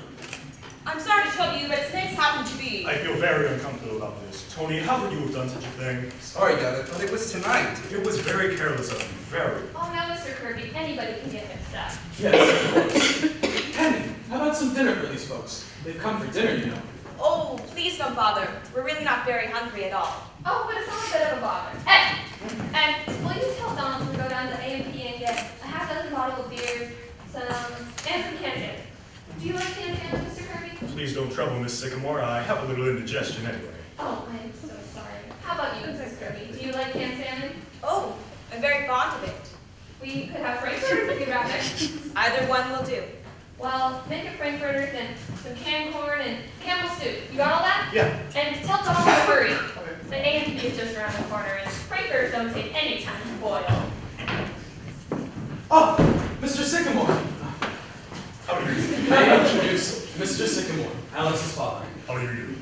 I'm sorry to trouble you, but snakes happen to be. I feel very uncomfortable about this. Tony, how would you have done such a thing? Sorry, Dad, I thought it was tonight. It was very careless of you, very. Oh, now, Mr. Kirby, anybody can get mixed up. Yes, of course. Penny, how about some dinner for these folks? They've come for dinner, you know. Oh, please don't bother. We're really not very hungry at all. Oh, but it's not a bit of a bother. And will you tell Donald to go down to A&P and get a half-dozen bottle of beer, and some canned salmon? Do you like canned salmon, Mr. Kirby? Please don't trouble Miss Sycamore. I have a little indigestion anyway. Oh, I am so sorry. How about you, Mrs. Kirby? Do you like canned salmon? Oh, I'm very fond of it. We could have frankfurters if you'd rather. Either one will do. Well, make it frankfurters and some canned corn and Campbell soup. You got all that? Yeah. And tell Donald to hurry. The A&P is just around the corner, and frankfurters don't take any time to boil. Oh, Mr. Sycamore. How do you do? May I introduce Mr. Sycamore, Alice's father. How do you do?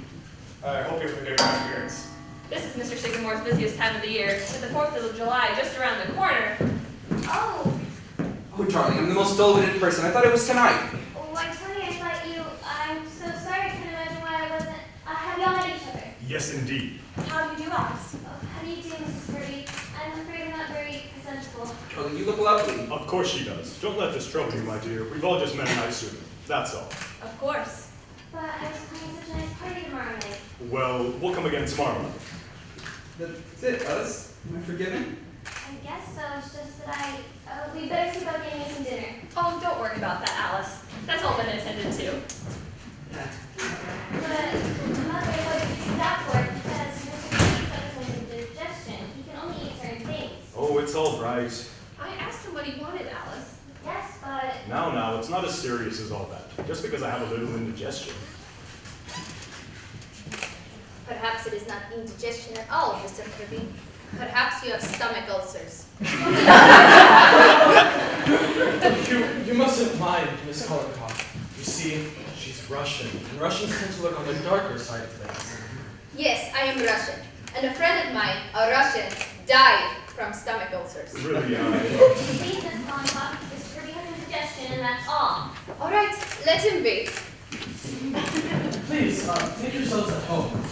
I hope you're forgetting my appearance. This is Mr. Sycamore's busiest time of the year, with the 4th of July just around the corner. Oh, Oh, darling, I'm the most dull-witted person. I thought it was tonight. why, Tony, I thought you. I'm so sorry. I couldn't imagine why I wasn't. Have y'all met each other? Yes, indeed. How do you do, Alice? Oh, how do you do, Mrs. Kirby? I'm afraid I'm not very presentable. Darling, you look lovely. Of course she does. Don't let this trouble you, my dear. We've all just met a nice student. That's all. Of course. But I was planning such a nice party tomorrow night. Well, we'll come again tomorrow night. That's it, Alice. Am I forgiven? I guess so. It's just that we better see about getting you some dinner. Oh, don't worry about that, Alice. That's all been attended to. But, Mother, what did you stop for? Because Mr. Kirby suffers from indigestion. He can only eat certain things. Oh, it's all right. I asked him what he wanted, Alice. Yes, but Now, it's not as serious as all that. Just because I have a little indigestion. Perhaps it is not indigestion at all, Mr. Kirby. Perhaps you have stomach ulcers. You mustn't mind Miss Kolokov. You see, she's Russian, and Russians tend to look on the darker side of things. Yes, I am Russian, and a friend of mine, a Russian, died from stomach ulcers. Really, please, Miss Lollipop, Mr. Kirby has indigestion, and that's all. All right, let him be. Please, make yourselves at home.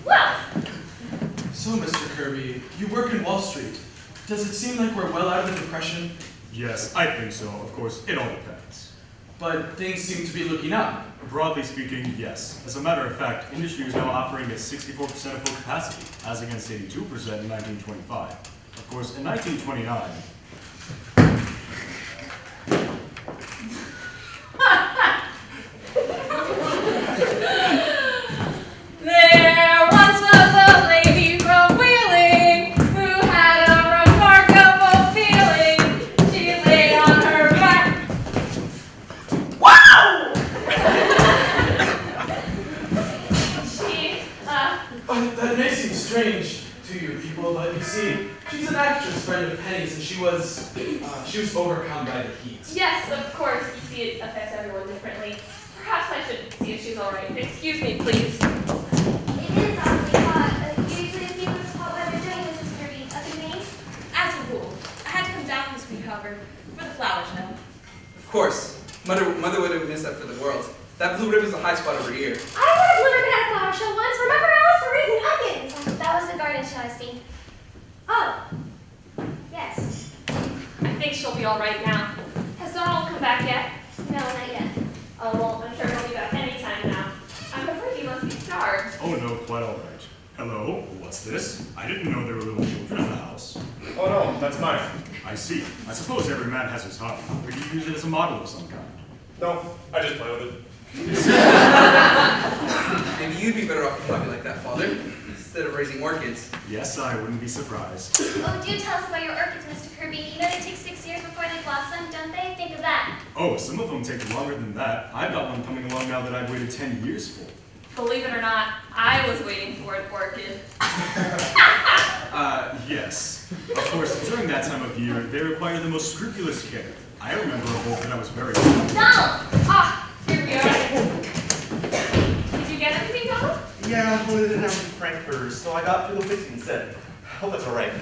Well, So, Mr. Kirby, you work in Wall Street. Does it seem like we're well out of the Depression? Yes, I think so. Of course, it all depends. But things seem to be looking up. Broadly speaking, yes. As a matter of fact, industry is now operating at 64% of full capacity, as against 82% in 1925. Of course, in 1929, There once was a lady from Wheeling who had a remarkable feeling. She lay on her back. Wow! That may seem strange to you people, but you see, she's an actress friend of Penny's, and she was overcome by the heat. yes, of course, you see it affects everyone differently. Perhaps I should see if she's all right. Excuse me, please. It is awfully hot. You usually escape with this hot weather, don't you, Mrs. Kirby? Up in Maine? As a rule. I had to come down this week, however, for the flower show. Of course. Mother would have missed that for the world. That blue ribbon's a high spot over here. I would have delivered at a flower show once. Remember Alice for raising onions? That was the garden show I see. Oh. Yes. I think she'll be all right now. Has Donald come back yet? No, not yet. Oh, well, I'm sure he'll be back any time now. I'm afraid he must be starved. oh no, quite all right. Hello, what's this? I didn't know there were little children in the house. Oh no, that's mine. I see. I suppose every man has his hobby. Or do you use it as a model of some kind? No, I just play with it. Maybe you'd be better off with a puppy like that, Father, instead of raising orchids. Yes, I wouldn't be surprised. Oh, do tell us about your orchids, Mr. Kirby. You know they take 6 years before they blossom, don't they? Think of that. Oh, some of them take longer than that. I've got one coming along now that I've waited 10 years for. Believe it or not, I was waiting for an orchid. Yes. Of course, during that time of year, they require the most scrupulous care. I remember a bulb that I was very... Donald! Ah, here we are. Did you get everything, Donald? frankfurters, so I got fiddle fixing instead. Hope that's alright.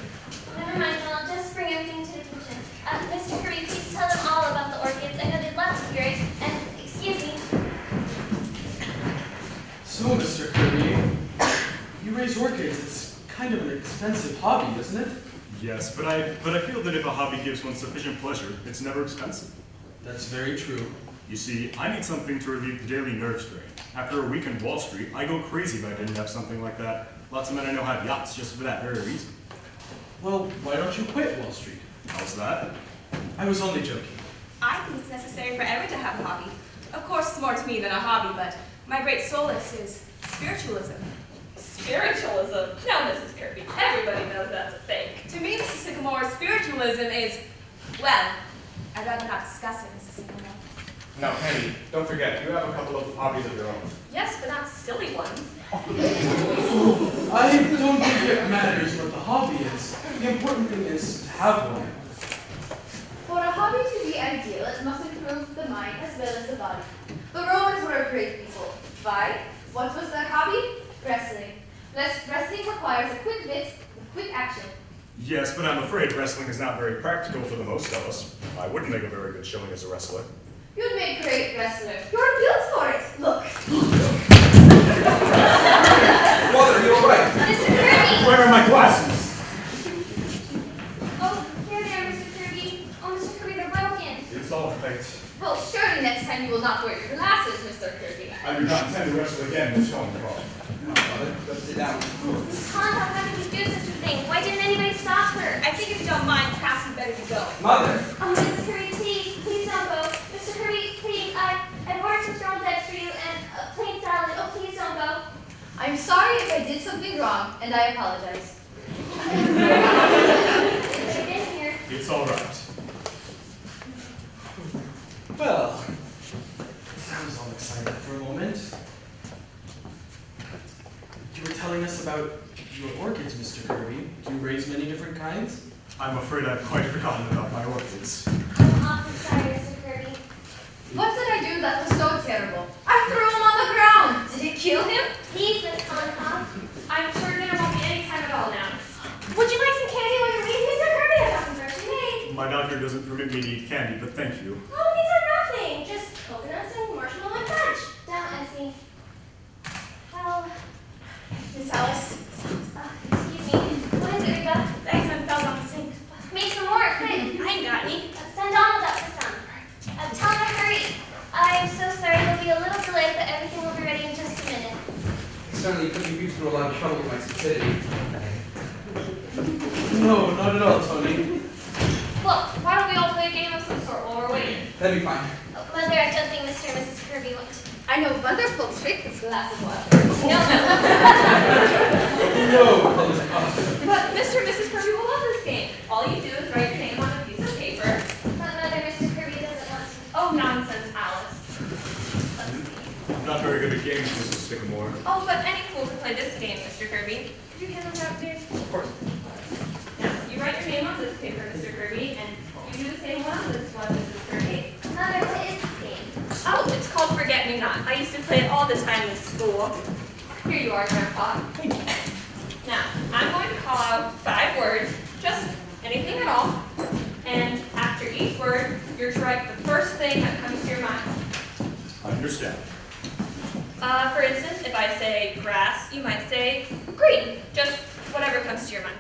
Never mind, I'll just bring everything to the kitchen. Mr. Kirby, please tell them all about the orchids. I know they'd love to hear it. And, excuse me. So, Mr. Kirby, you raise orchids. It's kind of an expensive hobby, isn't it? Yes, but I feel that if a hobby gives one sufficient pleasure, it's never expensive. That's very true. You see, I need something to relieve the daily nerve strain. After a week in Wall Street, I go crazy if I didn't have something like that. Lots of men I know have yachts just for that very reason. Well, why don't you quit Wall Street? How's that? I was only joking. I think it's necessary for everyone to have a hobby. Of course, it's more to me than a hobby, but my great solace is spiritualism. Spiritualism? Now, Mrs. Kirby, everybody knows that's a fake. To me, Mrs. Sycamore, spiritualism is, well, I'd rather not discuss it, Mrs. Sycamore. Now, Penny, don't forget, you have a couple of hobbies of your own. Yes, but not silly ones. I don't think it matters what the hobby is. The important thing is to have one. For a hobby to be ideal, it must improve the mind as well as the body. The Romans were a great people. Why? What was their hobby? Wrestling. Wrestling requires a quick wit with quick action. Yes, but I'm afraid wrestling is not very practical for the most of us. I wouldn't make a very good showing as a wrestler. You'd make a great wrestler. You're built for it. Look. Mother, you're right. Mr. Kirby! Where are my glasses? Oh, here they are, Mr. Kirby. Oh, Mr. Kirby, they're broken. It's all right. Well, surely next time you will not wear your glasses, Mr. Kirby. I do not intend to wrestle again, Miss Holmcroft. No, Mother, let's sit down. Miss Conrad, how could you do such a thing? Why didn't anybody stop her? I think if you don't mind, perhaps we better to go. Mother! Oh, Mrs. Kirby, please don't go. Mr. Kirby, please, I've ordered some strong eggs for you and a plain salad. Oh, please don't go. I'm sorry if I did something wrong, and I apologize. I've been here. It's all right. Well, I was all excited for a moment. You were telling us about your orchids, Mr. Kirby. Do you raise many different kinds? I'm afraid I've quite forgotten about my orchids. I'm awfully sorry, Mr. Kirby. What did I do that was so terrible? I threw him on the ground. Did it kill him? Please, Miss Conrad. I'm sure dinner won't be any time at all now. Would you like some candy while you're waiting, Mr. Kirby? I've got some freshly made. My doctor doesn't permit me to eat candy, but thank you. Oh, these are nothing. Just coconuts and marshmallow and crunch. Down, Essie. Well, Miss Alice. excuse me. What is it, Rita? Thanks, I fell off the sink. Make some more, quick. I ain't got any. Send Donald up for some. Tell him to hurry. I'm so sorry, there'll be a little delay, but everything will be ready in just a minute. Certainly put you through a lot of trouble with my stupidity. No, not at all, Tony. Look, why don't we all play a game of some sort while we're waiting? That'd be fine. Mother, I don't think Mr. and Mrs. Kirby want to. I know wonderful trick with glass of water. No. No, But Mr. and Mrs. Kirby will love this game. All you do is write your name on a piece of paper. But Mother, Mr. Kirby doesn't want to. Oh, nonsense, Alice. I'm not very good at games, Mrs. Sycamore. Oh, but any fool can play this game, Mr. Kirby. Could you hand those out, dear? Of course. Now, you write your name on this paper, Mr. Kirby, and you do the same one on this one, Mrs. Kirby. Mother, what is this game? Oh, it's called Forget Me Not. I used to play it all the time in school. Here you are, Grandpa. Now, I'm going to call out 5 words, just anything at all, and after each word, you're to write the first thing that comes to your mind. I understand. For instance, if I say grass, you might say green, just whatever comes to your mind.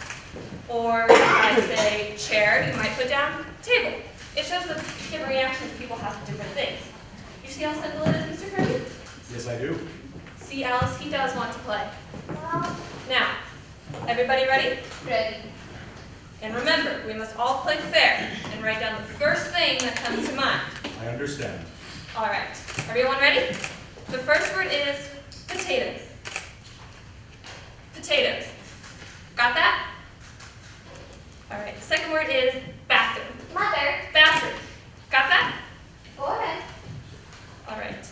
Or if I say chair, you might put down table. It shows the different reactions people have to different things. You see how simple it is, Mr. Kirby? Yes, I do. See, Alice, he does want to play. Well, Now, everybody ready? Ready. And remember, we must all play fair and write down the first thing that comes to mind. I understand. All right, everyone ready? The first word is potatoes. Potatoes. Got that? All right, the second word is bathroom. Mother, Bathroom. Got that? go ahead. All right.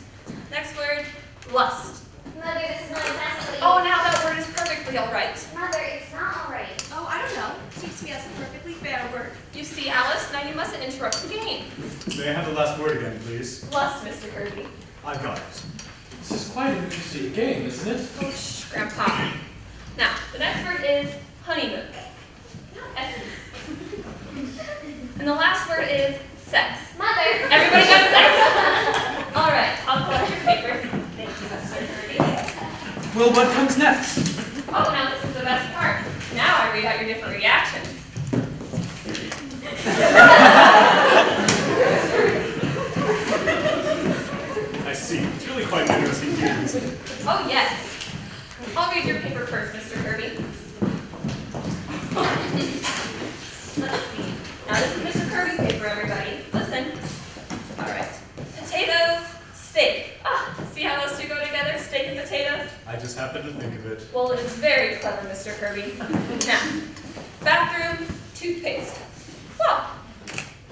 Next word, lust. Mother, this is not exactly. Oh, now that word is perfectly all right. Mother, it's not all right. Oh, I don't know. Seems to me that's a perfectly fair word. You see, Alice, now you mustn't interrupt the game. May I have the last word again, please? Lust, Mr. Kirby. I've got it. This is quite an interesting game, isn't it? Oh, shh, Grandpa. Now, the next word is honeymoon. S. And the last word is sex. Mother. Everybody got sex? All right, I'll collect your papers. Thank you, Mr. Kirby. Well, what comes next? Oh, now this is the best part. Now I read out your different reactions. I see. It's really quite an interesting game, isn't it? Oh, yes. I'll read your paper first, Mr. Kirby. Let's see. Now, this is Mr. Kirby's paper, everybody. Listen. All right. Potatoes, steak. Ah, see how those two go together? Steak and potatoes? I just happened to think of it. Well, it is very clever, Mr. Kirby. Now, bathroom, toothpaste. Well,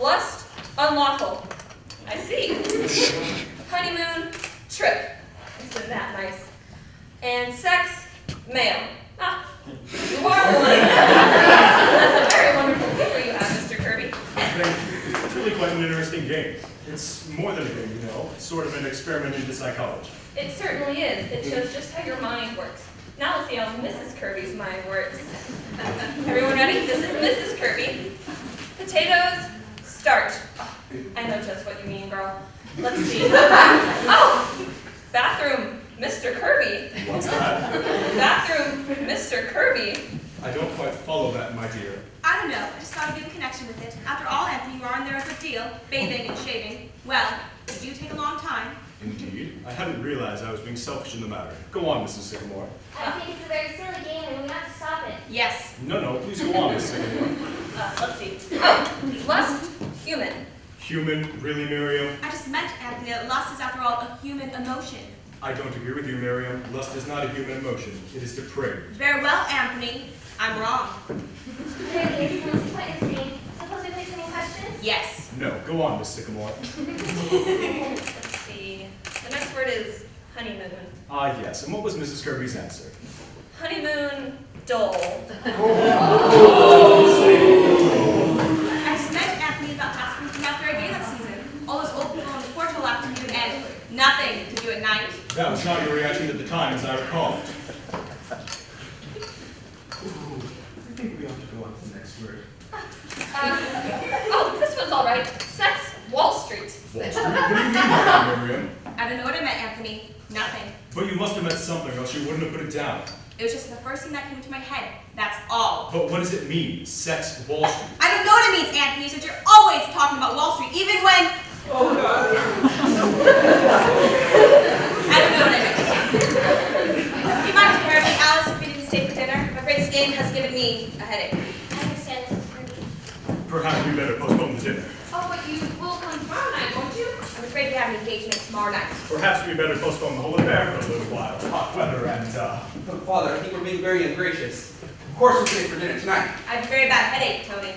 lust, unlawful. I see. Honeymoon, trip. Isn't that nice? And sex, male. Ah, you are one. That's a very wonderful paper you have, Mr. Kirby. Thank you. It's really quite an interesting game. It's more than a game, you know. It's sort of an experiment into psychology. It certainly is. It shows just how your mind works. Now let's see how Mrs. Kirby's mind works. Everyone ready? This is Mrs. Kirby. Potatoes, starch. Oh, I know just what you mean, girl. Let's see. Oh, bathroom, Mr. Kirby. What's that? Bathroom, Mr. Kirby. I don't quite follow that, my dear. I don't know. I just thought I'd get a connection with it. After all, Anthony, you are in there a good deal, bathing and shaving. Well, it do take a long time. Indeed. I hadn't realized I was being selfish in the matter. Go on, Mrs. Sycamore. I think it's a very silly game and we have to stop it. Yes. No, please go on, Mrs. Sycamore. Let's see. Oh, lust, human. Human, really, Miriam? I just meant, Anthony, that lust is, after all, a human emotion. I don't agree with you, Miriam. Lust is not a human emotion. It is depraved. Very well, Anthony. I'm wrong. There is no point in saying, suppose we play some questions? Yes. No, go on, Miss Sycamore. Let's see. The next word is honeymoon. Ah, yes. And what was Mrs. Kirby's answer? Honeymoon, dull. I just meant, Anthony, about asking to come out very gay that season. All those old people on the porch will have to do and nothing to do at night. That was not your reaction at the time, as I recall. I think we ought to go on to the next word. Oh, this one's all right. Sex, Wall Street. Wall Street? What do you mean by that, Miriam? I don't know what I meant, Anthony. Nothing. But you must have meant something, else you wouldn't have put it down. It was just the first thing that came into my head. That's all. But what does it mean? Sex, Wall Street? I don't know what it means, Anthony, since you're always talking about Wall Street, even when... Oh, God. I don't know what I meant. You mind terribly, Alice, if we didn't stay for dinner? I'm afraid this game has given me a headache. I understand, Mrs. Kirby. Perhaps we better postpone the dinner. Oh, but you will come tomorrow night, won't you? I'm afraid we have an engagement tomorrow night. Perhaps we better postpone the whole affair for a little while. Hot weather and, But Father, I think we're being very ungracious. Of course we'll stay for dinner tonight. I have a very bad headache, Tony.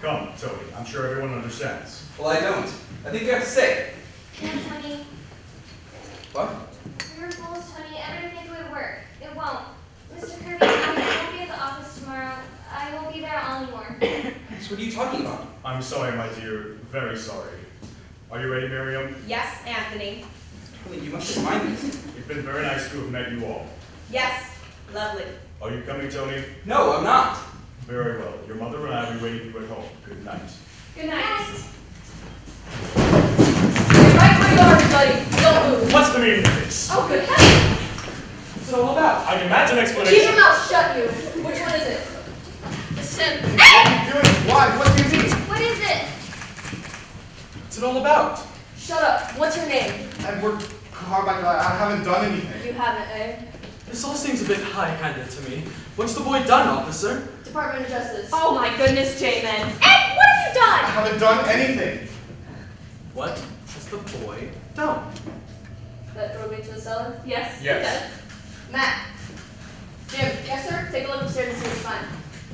Come, Tony. I'm sure everyone understands. Well, I don't. I think we have to stay. Tony, What? you're fools, Tony. Everything think it would work. It won't. Mr. Kirby, I won't be at the office tomorrow. I won't be there all anymore. So what are you talking about? I'm sorry, my dear. Very sorry. Are you ready, Miriam? Yes, Anthony. Tony, you must have mind this. It's been very nice to have met you all. Yes, lovely. Are you coming, Tony? No, I'm not. Very well. Your mother and I will be waiting for you at home. Good night. Good night. Stay right where you are, everybody. Don't move. What's the meaning of this? Oh, good heavens. What's it all about? I demand an Keep explanation. your mouth shut, you. Which one is it? It's him. What are you doing? Why? What do you mean? What is it? What's it all about? Shut up. What's your name? Edward Carmichael, I haven't done anything. You haven't, eh? This all seems a bit high-handed to me. What's the boy done, officer? Department of Justice. Oh my goodness, J-Man. Ed, what have you I done? haven't done anything. What has the boy done? That drove me to the cellar? Yes. Yes. Matt. Jim. Yes, sir? Take a look upstairs and see what's fine.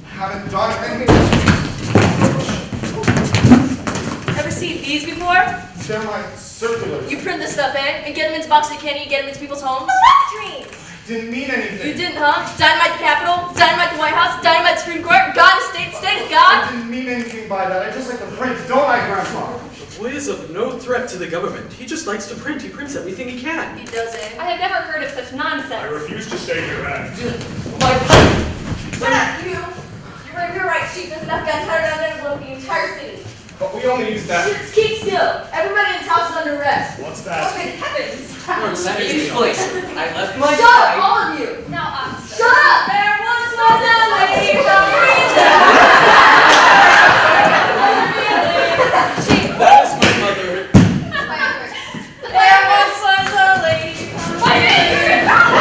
I haven't done anything. Ever seen these before? They're my circulars. You print this stuff, eh? And get them into boxes of candy, get them into people's homes? Dreams. Didn't mean anything. You didn't, huh? Dynamite the Capitol, dynamite the White House, dynamite the Supreme Court, God is state, state is I God. didn't mean anything by that. I just like the print, don't I, Grandpa? boy is of no threat to the government. He just likes to print. He prints everything he can. He doesn't. I have never heard of such nonsense. I refuse to stay here, man. Shut up, you! You're right, Chief. There's enough gunpowder down there to blow up the entire city. But we only use that. Just keep still. Everybody in this house is under arrest. What's that? Oh, good heavens. Inflation. I left my Shut up, side. all of you. Now, officer. Shut up! There once was a lady from Chief. That is my mother. There once was a lady from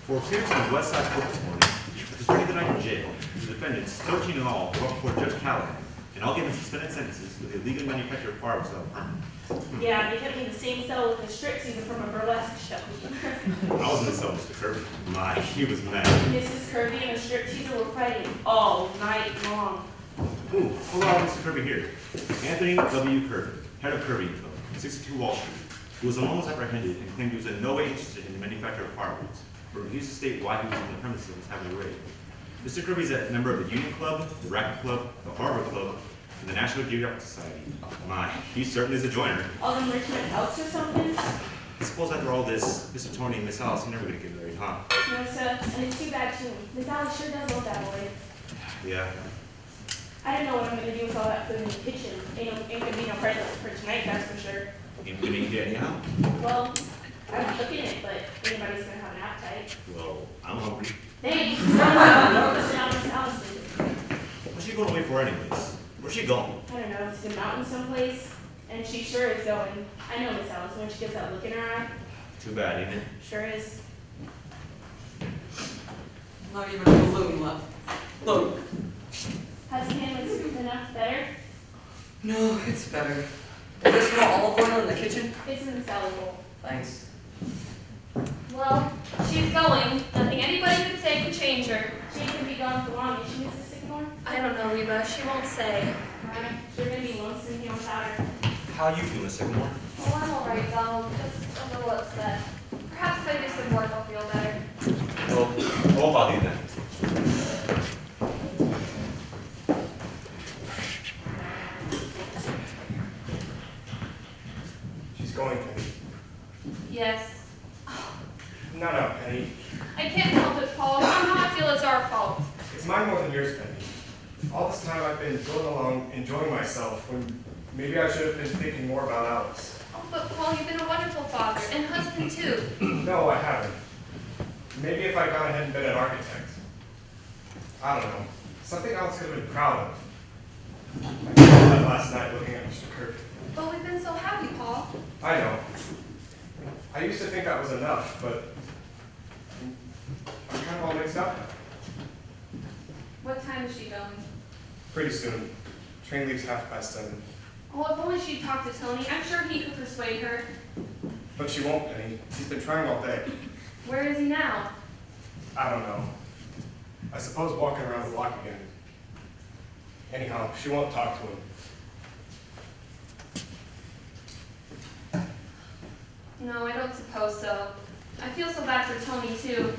For appearance in the West Side Court this morning, which was spent the night in jail, the defendants, 13 in all, brought before Judge Callahan, and all given suspended sentences with illegal manufacture of fireworks without a permit. Yeah, they kept me in the same cell with the strip teaser from a burlesque show. I was in the cell, Mr. Kirby. My, he was mad. Mrs. Kirby and a strip teaser were fighting all night long. Ooh, hold on, Mr. Kirby here. Anthony W. Kirby, head of Kirby Info, 62 Wall Street, who was almost apprehended and claimed he was in no way interested in the manufacture of fireworks, but refused to state why he was on the premises and was having a raid. Mr. Kirby is a member of the Union Club, the Racket Club, the Harbor Club, and the National Geographic Society. My, he certainly is a joiner. All them rich men's house or something? I suppose after all this, Mr. Tony and Miss Alice are never going to get married, huh? No, sir, and it's too bad too. Miss Alice sure does love that boy. Yeah. I don't know what I'm gonna do with all that food in the kitchen. Ain't gonna be no present for tonight, that's for sure. Ain't gonna eat it anyhow? Well, I'm cooking it, but anybody's gonna have an appetite. Well, I'm hungry. Thanks. Listen out, Miss Alice. What's she going away for anyways? Where's she going? I don't know, to the mountains someplace. And she sure is going. I know Miss Alice when she gets that look in her eye. Too bad, ain't it? Sure is. Not even a balloon left. Look. Has the hand enough better? No, it's better. Is there some olive oil in the kitchen? It's in the salad bowl. Thanks. Well, she's going. Nothing anybody could say could change her. She could be gone for long. Is she Mrs. Sycamore? I don't know, Reba. She won't say. Right. Sure gonna be lonesome here without her. How you feel, Miss Sycamore? Oh, I'm all right, Donald. Just a little upset. Perhaps if I do some work, I'll feel better. Well, what about you then? She's going, Penny. Yes. No, Penny. I can't help it, Paul. Somehow I feel it's our fault. It's mine more than yours, Penny. All this time I've been going along, enjoying myself, when maybe I should have been thinking more about Alex. Oh, but Paul, you've been a wonderful father and husband too. No, I haven't. Maybe if I'd gone ahead and been an architect. I don't know. Something Alex could have been proud of. I felt that last night looking at Mr. Kirk. But we've been so happy, Paul. I know. I used to think that was enough, but I'm kind of all mixed up now. What time is she going? Pretty soon. Train leaves 7:30. Oh, if only she'd talk to Tony. I'm sure he could persuade her. But she won't, Penny. He's been trying all day. Where is he now? I don't know. I suppose walking around the block again. Anyhow, she won't talk to him. No, I don't suppose so. I feel so bad for Tony, too.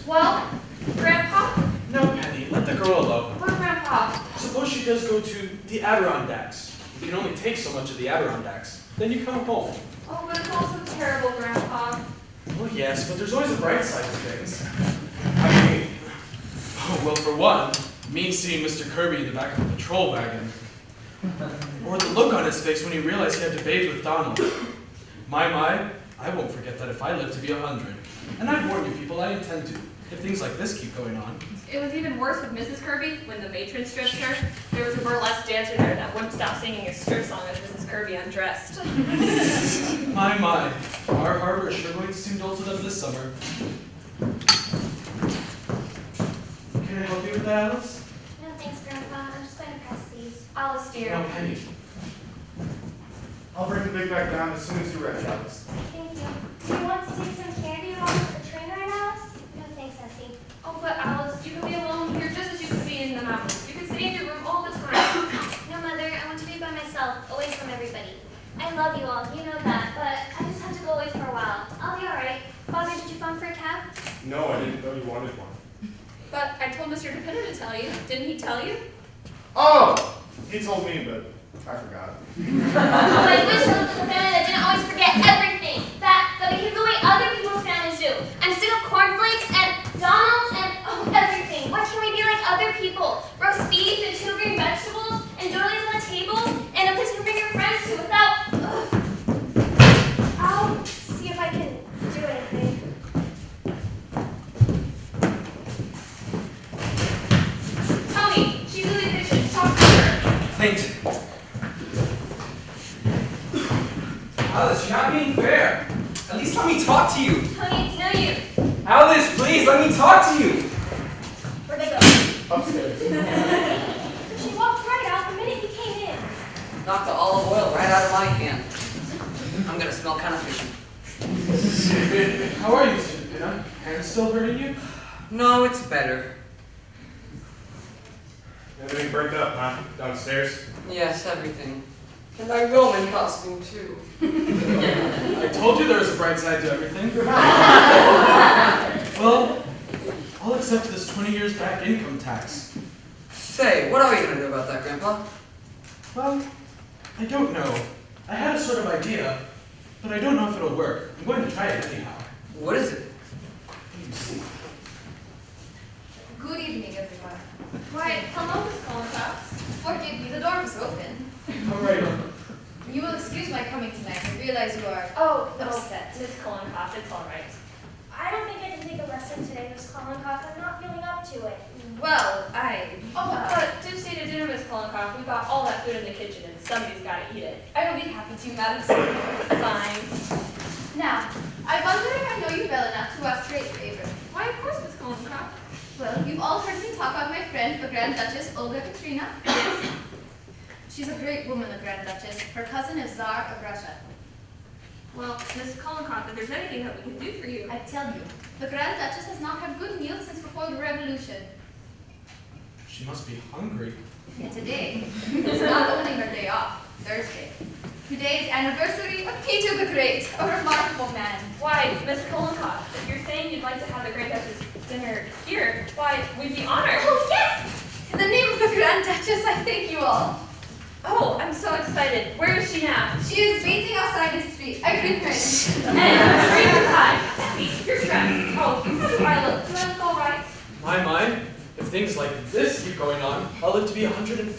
Well, Grandpa? No, Penny, let the girl alone. What, Grandpa? Suppose she does go to the Adirondacks. You can only take so much of the Adirondacks. Then you come home. Oh, but it's all so terrible, Grandpa. Well, yes, but there's always a bright side to things. I mean, oh, well, for one, me seeing Mr. Kirby in the back of a patrol wagon. Or the look on his face when he realized he had to bathe with Donald. My, I won't forget that if I live to be 100. And I warn you people, I intend to. if things like this keep going on. It was even worse with Mrs. Kirby when the matron stripped her. There was a burlesque dancer there that wouldn't stop singing a strip song as Mrs. Kirby undressed. My, our harbor is sure going to seem dull to them this summer. Can I help you with that, Alice? No thanks, Grandpa. I'm just going to press these. Alice, dear. No, Penny. I'll bring the big bag down as soon as you're ready, Alice. Thank you. Do you want to take some candy along with the train ride, Alice? No thanks, Essie. Oh, but Alice, you can be alone here just as you could be in the mountains. You can stay in your room all the time. No, Mother, I want to be by myself, away from everybody. I love you all, you know that, but I just have to go away for a while. I'll be alright. Father, did you phone for a cab? No, I didn't know you wanted one. But I told Mr. DePinto to tell you. Didn't he tell you? Oh! He told me, but I forgot. Oh, I wish I lived in a family that didn't always forget everything. That behaved the way other people's families do. I'm sick of cornflakes and Donald's and everything. Why can't we be like other people? Roast beef and 2 green vegetables and doilies on the table and a place you can bring your friends to without... I'll see if I can do anything. Tony, she's in the kitchen. Talk to her. Thanks. Alice, you're not being fair. At least let me talk to you. Tony, it's no use. Alice, please, let me talk to you. Where'd they go? Upstairs. She walked right out the minute he came in. Knocked the olive oil right out of my hand. I'm gonna smell kind of fishy. How are you, Mr. DePinto? Hand still hurting you? No, it's better. Everything burnt up, huh? Downstairs? Yes, everything. And my Roman costume, too. I told you there was a bright side to everything. Well, I'll accept this 20 years back income tax. Say, what are you gonna do about that, Grandpa? Well, I don't know. I had a sort of idea, but I don't know if it'll work. I'm going to try it anyhow. What is it? Let me see. Good evening, everyone. Why, hello, Miss Collincox. Forgive me, the door was open. Come right on. You will excuse my coming tonight. I realize you are upset. Miss Collincox, it's all right. I don't think I can take a lesson today, Miss Collincock. I'm not feeling up to it. Well, But do stay to dinner, Miss Collincock. We've got all that food in the kitchen, and somebody's got to eat it. I will be happy to, Madam. Fine. Now, I wonder if I know you well enough to ask great favor. Why, of course, Miss Collincock. Well, you've all heard me talk about my friend, the Grand Duchess Olga Katrina. She's a great woman, the Grand Duchess. Her cousin is Tsar of Russia. Well, Miss Collincock, if there's anything that we can do for you. I tell you, the Grand Duchess has not had good meals since before the Revolution. She must be hungry. And today is not only her day off, Thursday. Today's anniversary of Peter the Great, a remarkable man. Why, Miss Collincock, if you're saying you'd like to have the Grand Duchess dinner here, why, we'd be honored. Oh, yes! In the name of the Grand Duchess, I thank you all. Oh, I'm so excited. Where is she now? She is waiting outside the street. I bring her in. And bring her time. You're dressed. Oh, how do I look? Do I look all right? My, if things like this keep going on, I'll live to be 150.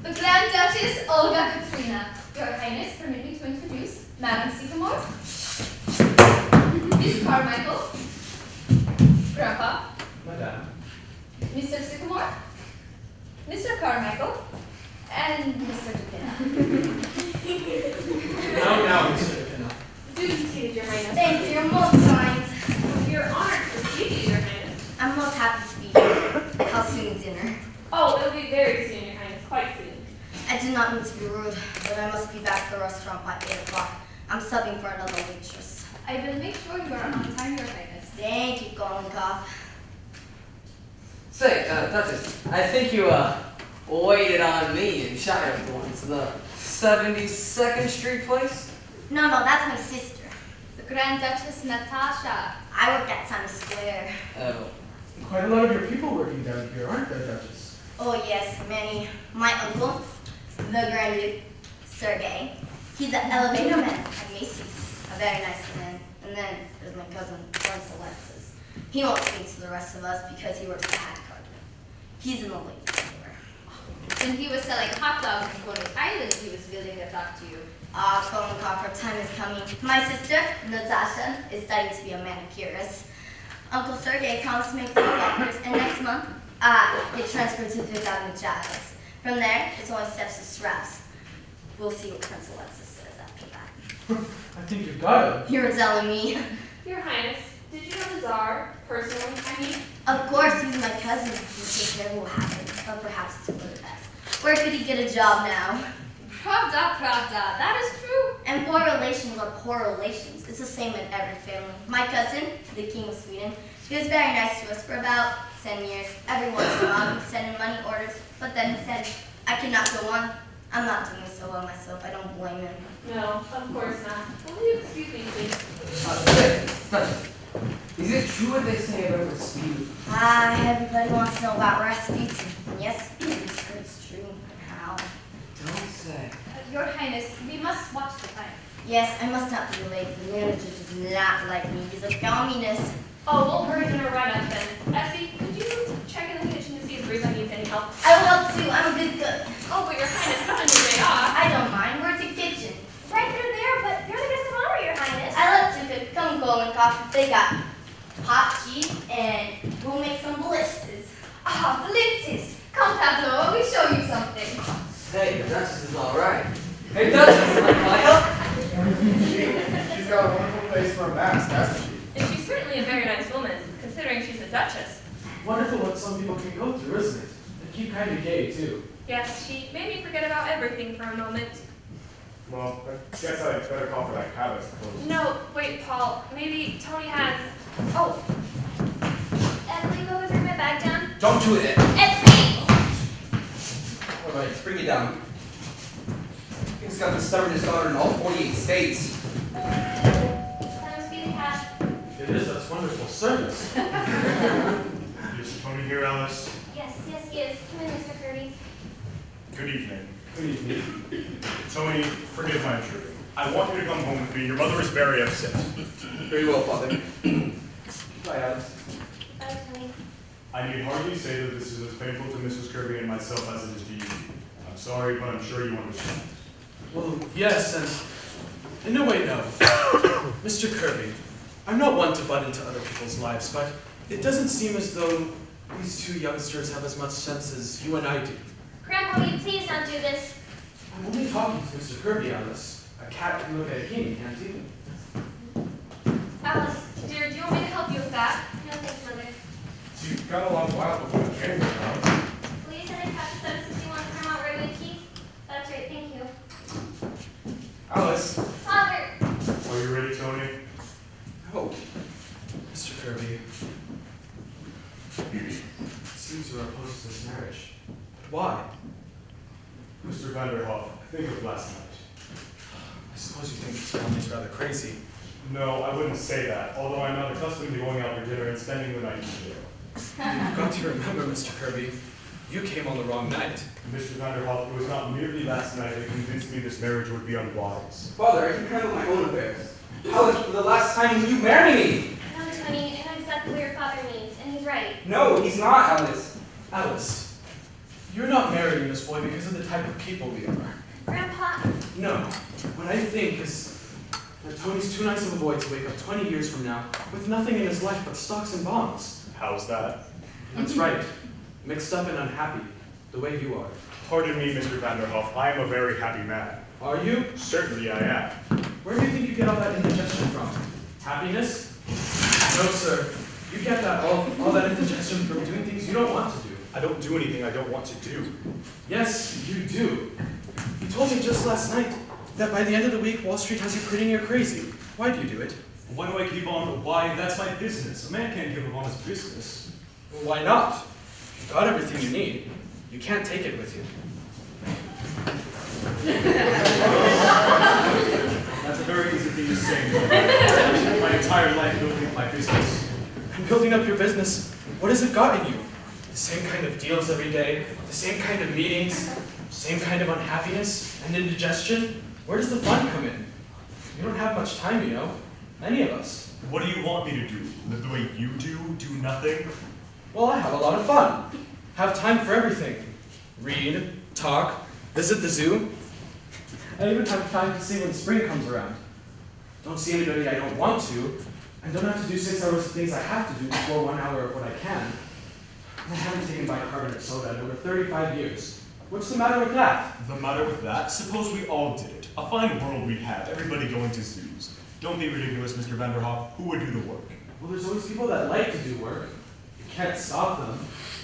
The Grand Duchess Olga Katrina. Your Highness, permit me to introduce Madam Sycamore, Miss Carmichael, Grandpa, Madame. Mr. Sycamore, Mr. Carmichael, and Mr. DePinto. Now, Mr. DePinto. Do be seated, Your Highness. Thank you, you're most kind. We're honored to see you, Your Highness. I'm most happy to be here. How soon is dinner? Oh, it'll be very soon, Your Highness. Quite soon. I did not mean to be rude, but I must be back at the restaurant by 8 o'clock. I'm subbing for another waitress. I will make sure you are on time, Your Highness. Thank you, Goldenkoff. Say, Duchess, I think you, waited on me in Shire once, the 72nd Street place? No, that's my sister. The Grand Duchess Natasha. I work at Times Square. Oh. Quite a lot of your people working down here, aren't there, Duchess? Oh, yes, many. My uncle, the Grand Duke, Sergei. He's an elevator man at Macy's. A very nice man. And then there's my cousin, Prince Alexis. He won't speak to the rest of us because he works at Hat Card. He's in the late everywhere. When he was selling hot dogs in Coney Island, he was willing to talk to you. Phone for time is coming. My sister, Natasha, is studying to be a manicurist. Uncle Sergey promised to make 4 lockers, and next month, I get transferred to Fifth Avenue Giles. From there, it's only steps to straps. We'll see what Prince Alexis says after that. I think you've got it. You're telling me. Your Highness, did you know the Tsar, personally, I mean? Of course, he's my cousin. He'll take care of what happened, but perhaps it's for the best. Where could he get a job now? Pravda, Pravda, that is true. And poor relations are poor relations. It's the same in every family. My cousin, the King of Sweden, he was very nice to us for about 10 years. Every once in a while, he'd send in money orders, but then he said, I cannot go on. I'm not doing so well myself. I don't blame him. No, of course not. Will you excuse me, please? Is it true what they say about Rasputin? Everybody wants to know about Rasputin. And yes, it's true. How? Don't say. Your Highness, we must watch the time. Yes, I must not be late. The manager does not like me. He's a communist. Oh, we'll hurry dinner right up then. Essie, could you check in the kitchen to see if Rita needs any help? I will help too. I'm a good cook. Oh, but Your Highness, not on your day off. I don't mind. Where's the kitchen? Right through there, but you're the guest of honor, Your Highness. I love to cook. Come golden coffee. They got hot cheese and we'll make some blitzes. Ah, blitzes. Come, Pablo, we show you something. Hey, the Duchess is alright. Hey, Duchess, like my help? She's got a wonderful face for a mask, hasn't she? And she's certainly a very nice woman, considering she's a duchess. Wonderful what some people can go through, isn't it? They keep kind of gay, too. Yes, she made me forget about everything for a moment. Well, I guess I'd better call for that cab, I suppose. No, wait, Paul. Maybe Tony has... Oh, Ed, will you go bring my bag down? Don't do it. Ed, please! All right, bring it down. He's got the stubbornest daughter in all 48 states. That must be the cab. It is, that's wonderful service. Is Tony here, Alice? Yes, he is. Come in, Mr. Kirby. Good evening. Good evening. Tony, forgive my intrusion. I want you to come home with me. Your mother is very upset. Very well, Father. Bye, Alice. Bye, Tony. I need hardly say that this is as painful to Mrs. Kirby and myself as it is to you. I'm sorry, but I'm sure you understand. Well, yes, and in a way, no. Mr. Kirby, I'm not one to butt into other people's lives, but it doesn't seem as though these 2 youngsters have as much sense as you and I do. Grandpa, will you please not do this? I'm only talking to Mr. Kirby, Alice. A cat can look at a king, can't he? Alice, dear, do you want me to help you with that? No, thanks, Mother. You've got a long while before the train goes on. Will you send a cab to 761 Paramount right away, Keith? That's right, thank you. Alice. Father! Are you ready, Tony? Oh. Mr. Kirby, it seems you are opposed to this marriage. But why? Mr. Vanderhoff, think of last night. I suppose you think this family's rather crazy. No, I wouldn't say that, although I'm not accustomed to going out for dinner and spending the night in jail. You've got to remember, Mr. Kirby, you came on the wrong night. Mr. Vanderhoff, it was not merely last night that convinced me this marriage would be unwise. Father, I can handle my own affairs. Alice, for the last time, will you marry me? No, Tony, I know exactly what your father means, and he's right. No, he's not, Alice. Alice, you're not marrying this boy because of the type of people we are. Grandpa, No. What I think is that Tony's too nice of a boy to wake up 20 years from now with nothing in his life but stocks and bonds. How's that? That's right. Mixed up and unhappy, the way you are. Pardon me, Mr. Vanderhoff, I am a very happy man. Are you? Certainly I am. Where do you think you get all that indigestion from? Happiness? No, sir. You get that all that indigestion from doing things you don't want to do. I don't do anything I don't want to do. Yes, you do. You told me just last night that by the end of the week, Wall Street has you pretty near crazy. Why do you do it? Why do I keep on? Why, that's my business. A man can't give up on his business. Well, why not? You've got everything you need. You can't take it with you. That's a very easy thing to say. My entire life building up my business. And building up your business, what has it gotten you? The same kind of deals every day, the same kind of meetings, same kind of unhappiness and indigestion? Where does the fun come in? You don't have much time, you know. Any of us. What do you want me to do? Live the way you do? Do nothing? Well, I have a lot of fun. Have time for everything. Read, talk, visit the zoo. I even have time to see when spring comes around. Don't see anybody I don't want to, and don't have to do 6 hours of things I have to do before 1 hour of what I can. I haven't taken bicarbonate soda in over 35 years. What's the matter with that? The matter with that? Suppose we all did it. A fine world we'd have, everybody going to zoos. Don't be ridiculous, Mr. Vanderhoff. Who would do the work? Well, there's always people that like to do work. You can't stop them.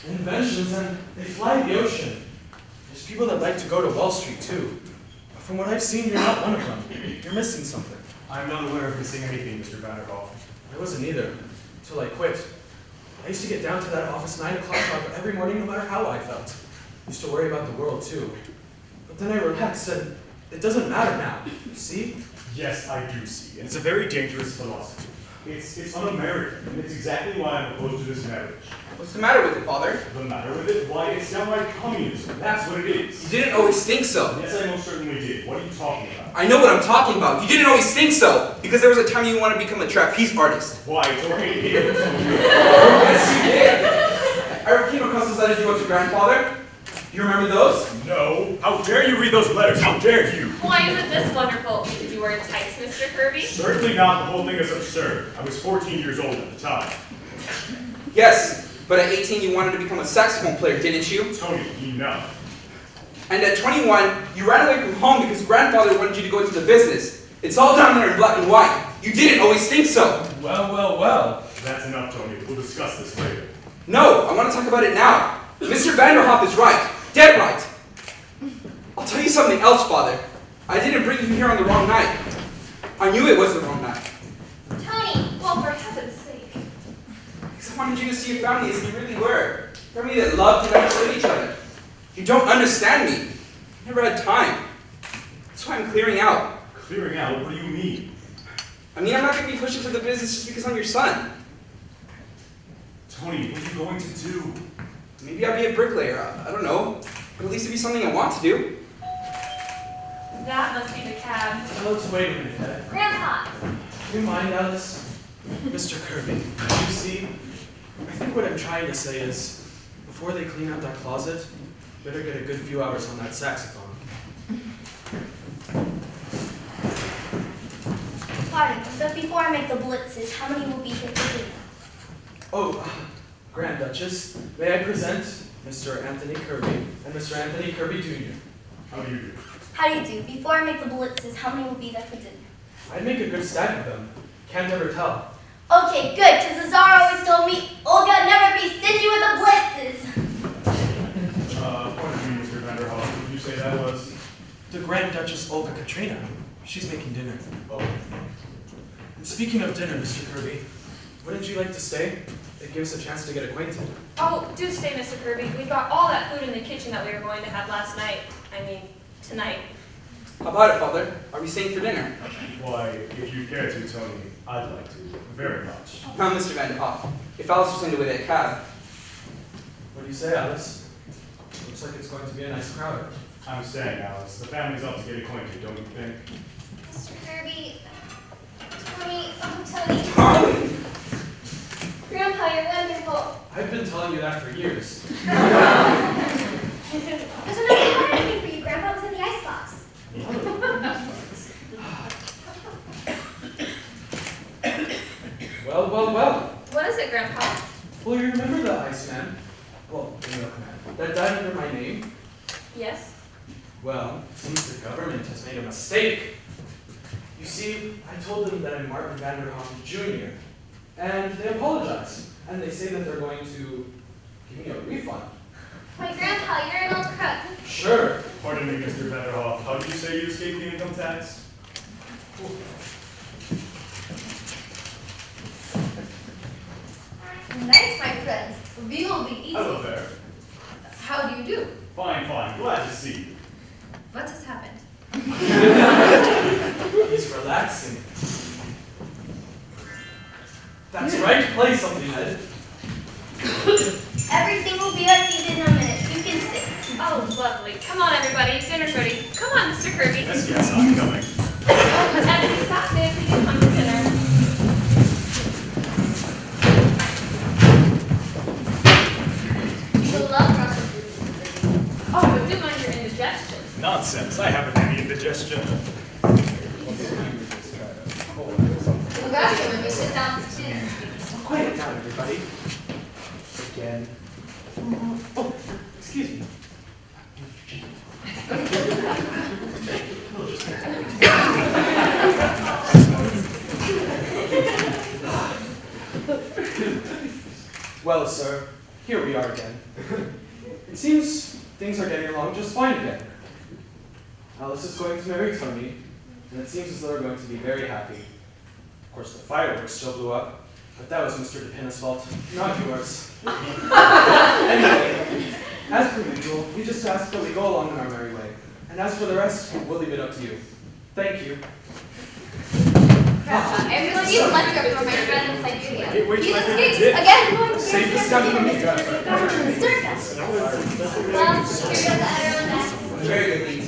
Inventions, and they fly the ocean. There's people that like to go to Wall Street, too. But from what I've seen, you're not one of them. You're missing something. I'm not aware of missing anything, Mr. Vanderhoff. I wasn't either, until I quit. I used to get down to that office 9 o'clock sharp every morning, no matter how I felt. I used to worry about the world, too. But then I relaxed, and it doesn't matter now. See? Yes, I do see. And it's a very dangerous philosophy. It's un-American, and it's exactly why I'm opposed to this marriage. What's the matter with it, Father? The matter with it? Why, it's downright communism. That's what it is. You didn't always think so. Yes, I most certainly did. What are you talking about? I know what I'm talking about. You didn't always think so, because there was a time you wanted to become a trapeze artist. Why, it's okay here. Yes, you did. I came across those letters you wrote to grandfather. You remember those? No. How dare you read those letters? How dare you? Why isn't this wonderful? Did you wear tights, Mr. Kirby? Certainly not. The whole thing is absurd. I was 14 years old at the time. Yes, but at 18 you wanted to become a saxophone player, didn't you? Tony, enough. And at 21, you ran away from home because grandfather wanted you to go into the business. It's all down there in black and white. You didn't always think so. Well. That's enough, Tony. We'll discuss this later. No, I want to talk about it now. Mr. Vanderhoff is right. Dead right. I'll tell you something else, Father. I didn't bring you here on the wrong night. I knew it was the wrong night. Tony, Well, for heaven's sake. Because I wanted you to see your family as you really were. Family that loved and understood each other. You don't understand me. I never had time. That's why I'm clearing out. Clearing out? What do you mean? I mean, I'm not going to be pushed into the business just because I'm your son. Tony, what are you going to do? Maybe I'll be a bricklayer. I don't know. But at least it'd be something I want to do. That must be the cab. Let's wait a minute, Ed. Grandpa. Do you mind, Alice? Mr. Kirby, you see, I think what I'm trying to say is, before they clean out that closet, better get a good few hours on that saxophone. Pardon, but before I make the blitzes, how many will be here for dinner? Oh, Grand Duchess, may I present Mr. Anthony Kirby and Mr. Anthony Kirby Jr. How do you do? How do you do? Before I make the blitzes, how many will be there for dinner? I'd make a good stack of them. Can't ever tell. Okay, good, because the Czar always told me Olga never be stingy with the blitzes. Pardon me, Mr. Vanderhoff. Did you say that was? The Grand Duchess Olga Katrina. She's making dinner. Oh. And speaking of dinner, Mr. Kirby, wouldn't you like to stay? It gives us a chance to get acquainted. Oh, do stay, Mr. Kirby. We got all that food in the kitchen that we were going to have last night. I mean, tonight. How about it, Father? Are we staying for dinner? Why, if you care to, Tony, I'd like to. Very much. Now, Mr. Vanderhoff, if Alice will send away that cab. What do you say, Alice? Looks like it's going to be a nice crowd. I'm saying, Alice, the family's up to get acquainted, don't you think? Mr. Kirby. Tony. Oh, Tony. Tony! Grandpa, you're wonderful. I've been telling you that for years. There's another water thing for you, Grandpa. It was in the icebox. Well. What is it, Grandpa? Well, you remember the Iceman? Well, the milkman. That died under my name? Yes? Well, it seems the government has made a mistake. You see, I told them that I'm Martin Vanderhoff Jr., and they apologize. And they say that they're going to give me a refund. Wait, Grandpa, you're an old crook. Sure. Pardon me, Mr. Vanderhoff. How did you say you escaped the income tax? Nice, my friends. We will be easy. Hello there. How do you do? Fine. Glad to see you. What has happened? He's relaxing. That's right, play something, Ed. Everything will be like you did in a minute. You can sit. Oh, lovely. Come on, everybody. Dinner's ready. Come on, Mr. Kirby. Yes, I'm coming. Oh, and if you stop this, we can come to dinner. You will love Russian food. Oh, but do mind your industry. Nonsense. I haven't any indigestion. Roberto, when we sit down for dinner. Quiet down, everybody. Again. Oh, excuse me. Well, sir, here we are again. It seems things are getting along just fine again. Alice is going to marry Tony, and it seems as though they're going to be very happy. Of course, the fireworks still blew up, but that was Mr. DePina's fault, not yours. Anyway, as per usual, we just ask that we go along on our merry way. And as for the rest, we'll leave it up to you. Thank you. Grandpa, I received letter from my friend in Siberia. Hey, wait till I He's finish escaped it. again. Save this time for me. Well, here goes to everyone else. Very good, Lisa.